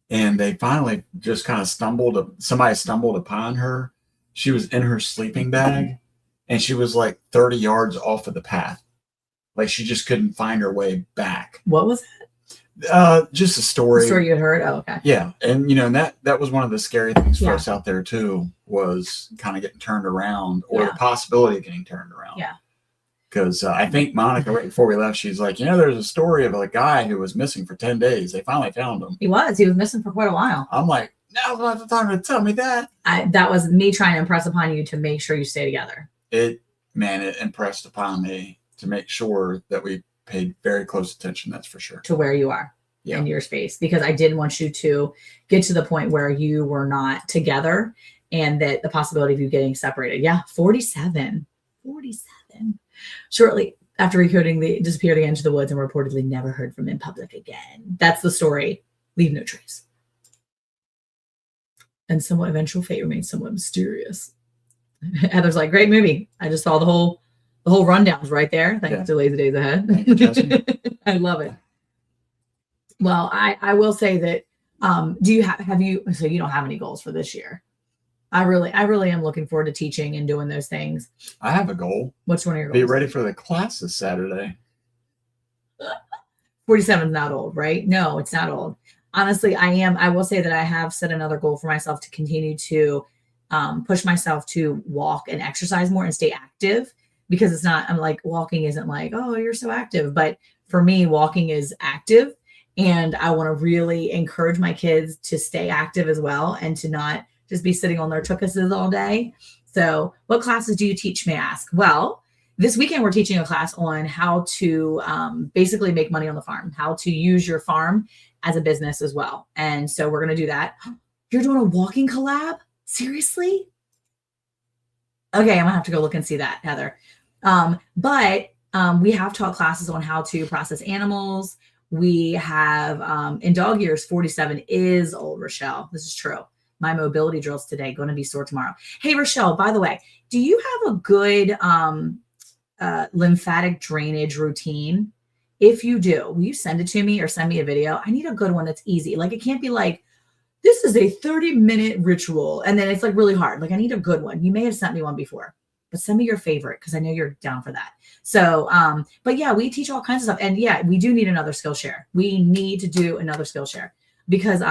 And they finally just kind of somebody stumbled upon her. She was in her sleeping bag and she was like 30 yards off of the path. Like she just couldn't find her way back. What was just a story. the story you had heard? Oh, okay. Yeah. And and that was one of the scary things for Yeah. us out there too, was kind of getting turned around, or Yeah. the possibility of getting turned around. Yeah. Because I think Monica, right before we left, she's like, there's a story of a guy who was missing for 10 days. They finally found him. He was missing for quite a while. I'm like, now's not the time to tell me that. That was me trying to impress upon you to make sure you stay together. It impressed upon me to make sure that we paid very close attention. That's for sure. To where you are in your space, because I didn't want you to get to the point where you were not together and that the possibility of you getting separated. Yeah. 47. Shortly after recording, they disappeared again to the woods and reportedly never heard from in public again. That's the story. Leave no trace. And somewhat eventual fate remains somewhat mysterious. Heather's like, great movie. I just saw the whole rundown's right there. Thanks to Lazy Days Ahead. Thank you, Jesse. I love it. Well, I will say that do you have you, so you don't have any goals for this year? I really am looking forward to teaching and doing those things. I have a goal. What's one of your goals? Be ready for the class this Saturday. 47 is not old, right? No, it's not old. Honestly, I will say that I have set another goal for myself to continue to push myself to walk and exercise more and stay active, because I'm like, walking isn't like, oh, you're so active. But for me, walking is active. And I want to really encourage my kids to stay active as well and to not just be sitting on their tookuses all day. So what classes do you teach, may I ask? Well, this weekend we're teaching a class on how to basically make money on the farm, how to use your farm as a business as well. And so we're going to do that. You're doing a walking collab? Seriously? Okay, I'm gonna have to go look and see that, Heather. But we have taught classes on how to process animals. We have in dog years, 47 is old, Rochelle. This is true. My mobility drills today going to be sore tomorrow. Hey, Rochelle, by the way, do you have a good lymphatic drainage routine? If you do, will you send it to me or send me a video? I need a good one that's easy. Like, it can't be like, this is a 30-minute ritual, and then it's like really hard. Like, I need a good one. You may have sent me one before, but send me your favorite because I know you're down for that. So, but yeah, we teach all kinds of stuff. And yeah, we do need another Skillshare. We need to do another Skillshare because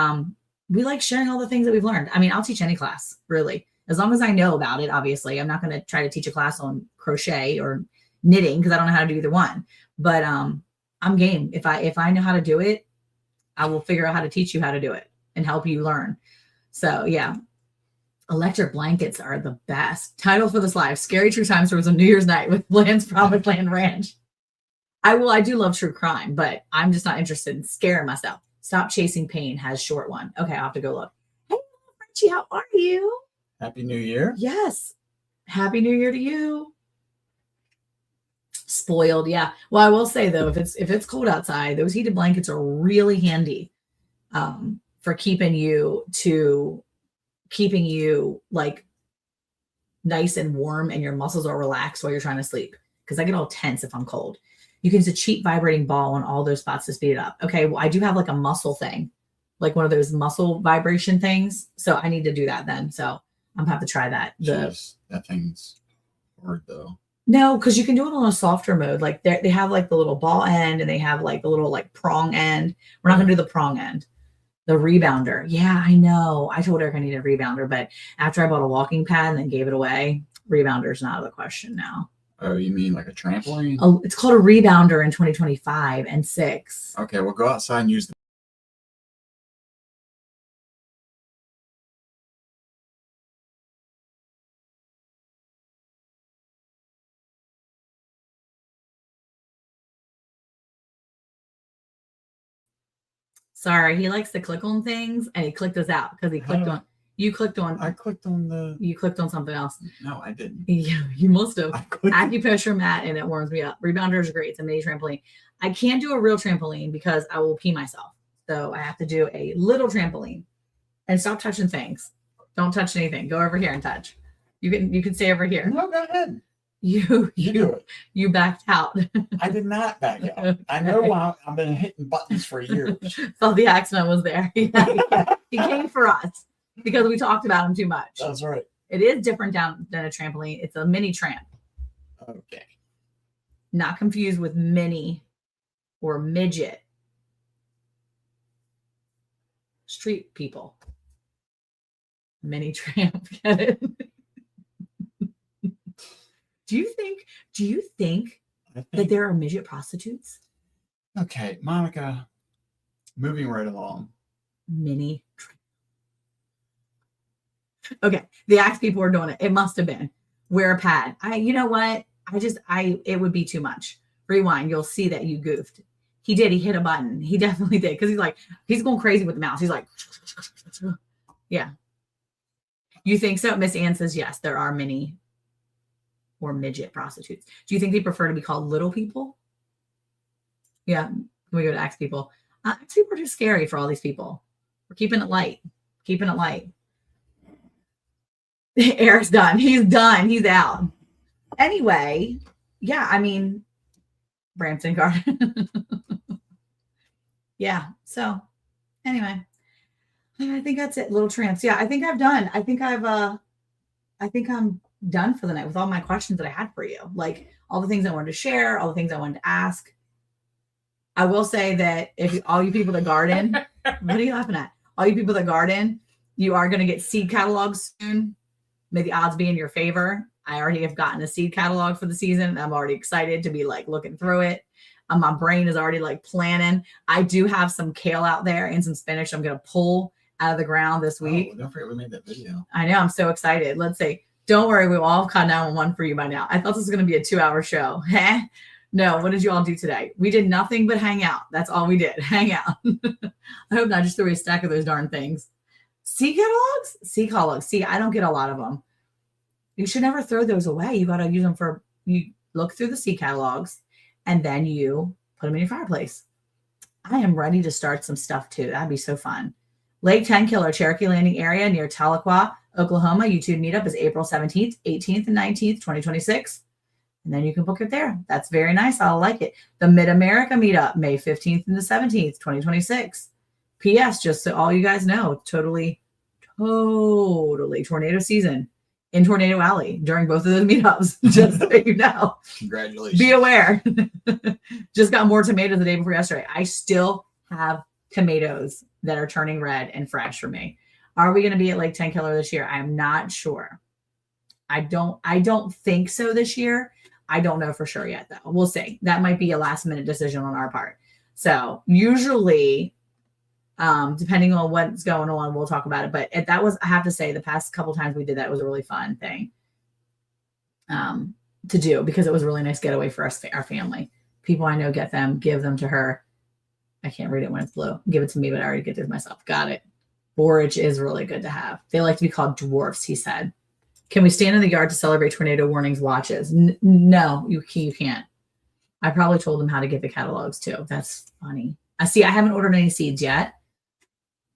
we like sharing all the things that we've learned. I mean, I'll teach any class, really, as long as I know about it. Obviously, I'm not going to try to teach a class on crochet or knitting because I don't know how to do either one. But I'm game. If I know how to do it, I will figure out how to teach you how to do it and help you learn. So yeah, electric blankets are the best. Title for this live: Scary True Time Stories on New Year's night with Bland's Promised Land Ranch. I do love true crime, but I'm just not interested in scaring myself. Stop Chasing Pain has short one. Okay, I'll have to go look. Hey, Frenchie, how are you? Happy New Year. Yes. Happy New Year to you. Spoiled, yeah. Well, I will say though, if it's cold outside, those heated blankets are really handy for keeping you like nice and warm and your muscles are relaxed while you're trying to sleep. Because I get all tense if I'm cold. You can use a cheap vibrating ball on all those spots to speed it up. Okay, well, I do have like a muscle thing, like one of those muscle vibration things. So I need to do that then. So I'm gonna have to try that. Jeez, that thing's hard though. No, because you can do it on a softer mode. Like they have like the little ball end and they have like the little like prong end. We're not gonna do the prong end. The rebounder. Yeah, I know. I told Eric I needed a rebounder, but after I bought a walking pad and then gave it away, rebounder's not out of the question now. Oh, you mean like a trampoline? Oh, it's called a rebounder in 2025 and 6. Okay, we'll go outside and use the Sorry, he likes to click on things and he clicked us out because he clicked on you clicked on I clicked on the you clicked on something else. No, I didn't. Yeah, you must have. I clicked Acupressure mat and it warms me up. Rebounder is great. It's a mini trampoline. I can't do a real trampoline because I will pee myself. So I have to do a little trampoline. And stop touching things. Don't touch anything. Go over here and touch. You can stay over here. No, go ahead. You do it. You backed out. I did not back out. I know I've been hitting buttons for years. So the accident was there. Yeah. He came for us because we talked about him too much. That's right. It is different than a trampoline. It's a mini tramp. Okay. Not confused with mini or midget. Street people. Mini tramp. Get it? Do you think that there are midget prostitutes? Okay, Monica, moving right along. Mini tramp. Okay, the Axe people are doing it. It must have been. Wear a pad. You know what? It would be too much. Rewind. You'll see that you goofed. He did. He hit a button. He definitely did. Because he's going crazy with the mouse. He's like, yeah. You think so? Miss Ann says, yes, there are mini or midget prostitutes. Do you think they prefer to be called little people? Yeah. We go to Axe people. Axe people are too scary for all these people. We're keeping it light. Keeping it light. Eric's done. He's done. He's out. Anyway, yeah, I mean, Brampton Garden. Yeah. So anyway, I think that's it. Little tramps. Yeah, I think I'm done. I think I'm done for the night with all my questions that I had for you. Like all the things I wanted to share, all the things I wanted to ask. I will say that if all you people that garden, what are you laughing at? All you people that garden, you are going to get seed catalogs soon. May the odds be in your favor. I already have gotten a seed catalog for the season. I'm already excited to be like looking through it. My brain is already like planning. I do have some kale out there and some spinach I'm going to pull out of the ground this week. Oh, don't forget we made that video. I know. I'm so excited. Let's see. Don't worry. We'll all have caught 911 for you by now. I thought this was going to be a 2-hour show. No. What did you all do today? We did nothing but hang out. That's all we did. Hang out. I hope not. Just threw a stack of those darn things. Sea catalogs? Sea catalogs. See, I don't get a lot of them. You should never throw those away. You got to use them for, you look through the sea catalogs and then you put them in your fireplace. I am ready to start some stuff too. That'd be so fun. Lake Tenkiller, Cherokee Landing area near Tahlequah, Oklahoma. YouTube meetup is April 17th, 18th, and 19th, 2026. And then you can book it there. That's very nice. I like it. The Mid-America meetup, May 15th and the 17th, 2026. P.S. Just so all you guys know, totally tornado season in Tornado Alley during both of those meetups. Just so you know. Congratulations. Be aware. Just got more tomatoes the day before yesterday. I still have tomatoes that are turning red and fresh for me. Are we going to be at Lake Tenkiller this year? I'm not sure. I don't think so this year. I don't know for sure yet, though. We'll see. That might be a last minute decision on our part. So usually, depending on what's going on, we'll talk about it. But that was, I have to say, the past couple times we did that, it was a really fun thing to do because it was a really nice getaway for us, our family. People I know get them, give them to her. I can't read it when it's blue. Give it to me, but I already get it myself. Got it. Borage is really good to have. They like to be called dwarfs, he said. Can we stand in the yard to celebrate tornado warnings watches? No, you can't. I probably told them how to get the catalogs too. That's funny. I haven't ordered any seeds yet,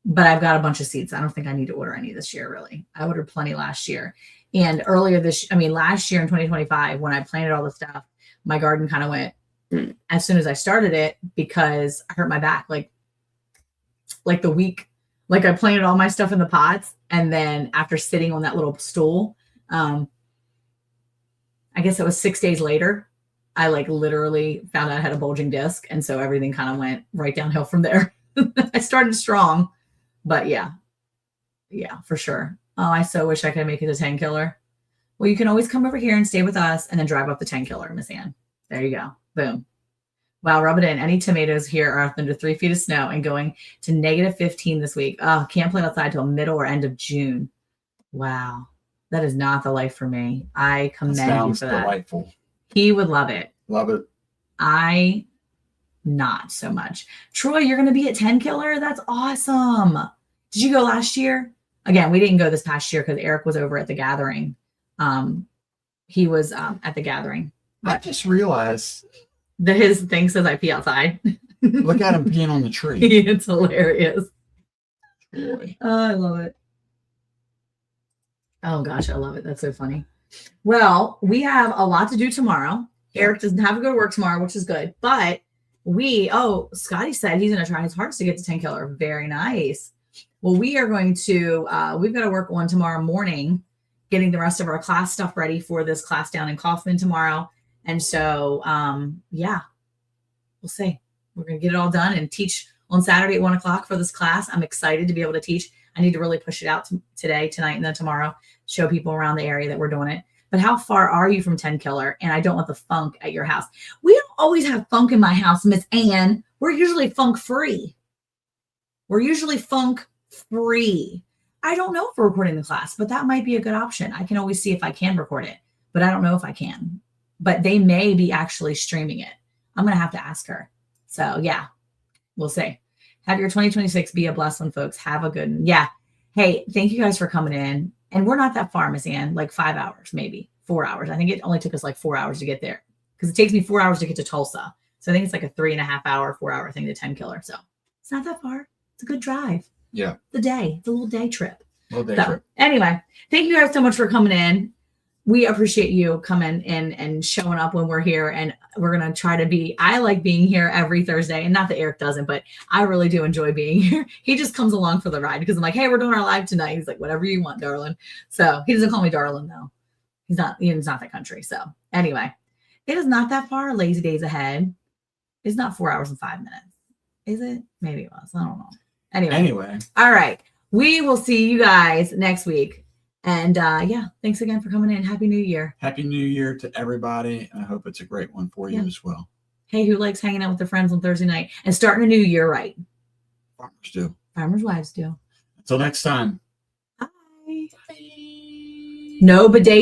but I've got a bunch of seeds. I don't think I need to order any this year, really. I ordered plenty last year. And last year in 2025, when I planted all the stuff, my garden kind of went as soon as I started it because I hurt my back like the week. Like I planted all my stuff in the pots. And then after sitting on that little stool, I guess it was 6 days later, I like literally found out I had a bulging disc. And so everything kind of went right downhill from there. I started strong, but yeah, for sure. Oh, I so wish I could make it a Tenkiller. Well, you can always come over here and stay with us and then drive up the Tenkiller, Miss Ann. There you go. Boom. Wow, rub it in. Any tomatoes here are under 3 feet of snow and going to -15 this week. Oh, can't plant outside till middle or end of June. Wow. That is not the life for me. I commend you for that. Delightful. He would love it. Love it. I not so much. Troy, you're going to be at Tenkiller? That's awesome. Did you go last year? Again, we didn't go this past year because Eric was over at the gathering. He was at the gathering. I just realized his thing says I pee outside. look at him peeing on the tree. It's hilarious. Boy. Oh, I love it. Oh gosh, I love it. That's so funny. Well, we have a lot to do tomorrow. Eric doesn't have to go to work tomorrow, which is good. But Scotty said he's going to try his hardest to get to Tenkiller. Very nice. Well, we are going to, we've got to work on tomorrow morning, getting the rest of our class stuff ready for this class down in Kaufman tomorrow. And so, we'll see. We're going to get it all done and teach on Saturday at 1 o'clock for this class. I'm excited to be able to teach. I need to really push it out today, tonight, and then tomorrow, show people around the area that we're doing it. But how far are you from Tenkiller? And I don't want the funk at your house. We don't always have funk in my house, Miss Ann. We're usually funk free. I don't know if we're recording the class, but that might be a good option. I can always see if I can record it, but I don't know if I can. But they may be actually streaming it. I'm going to have to ask her. So yeah, we'll see. Have your 2026 be a blessed one, folks. Have a good one. Yeah. Hey, thank you guys for coming in. And we're not that far, Miss Ann, like 5 hours, maybe 4 hours. I think it only took us like 4 hours to get there because it takes me 4 hours to get to Tulsa. So I think it's like a 3.5 hour, 4 hour thing to Tenkiller. So it's not that far. It's a good drive. Yeah. It's a little day trip. Trip. Anyway, thank you guys so much for coming in. We appreciate you coming in and showing up when we're here. And we're going to try to I like being here every Thursday. And not that Eric doesn't, but I really do enjoy being here. He just comes along for the ride because I'm like, hey, we're doing our live tonight. He's like, whatever you want, darling. So he doesn't call me darling though. He's not that country. So anyway, it is not that far. Lazy days ahead. It's not 4 hours and 5 minutes. Is it? Maybe it was. I don't know. Anyway. All right. We will see you guys next week. And yeah, thanks again for coming in. Happy New Year. Happy New Year to everybody. And I hope it's a great one for you as well. Hey, who likes hanging out with their friends on Thursday night and starting a new year right? Farmers do. Farmers' wives do. Until next time. Bye. No bidet.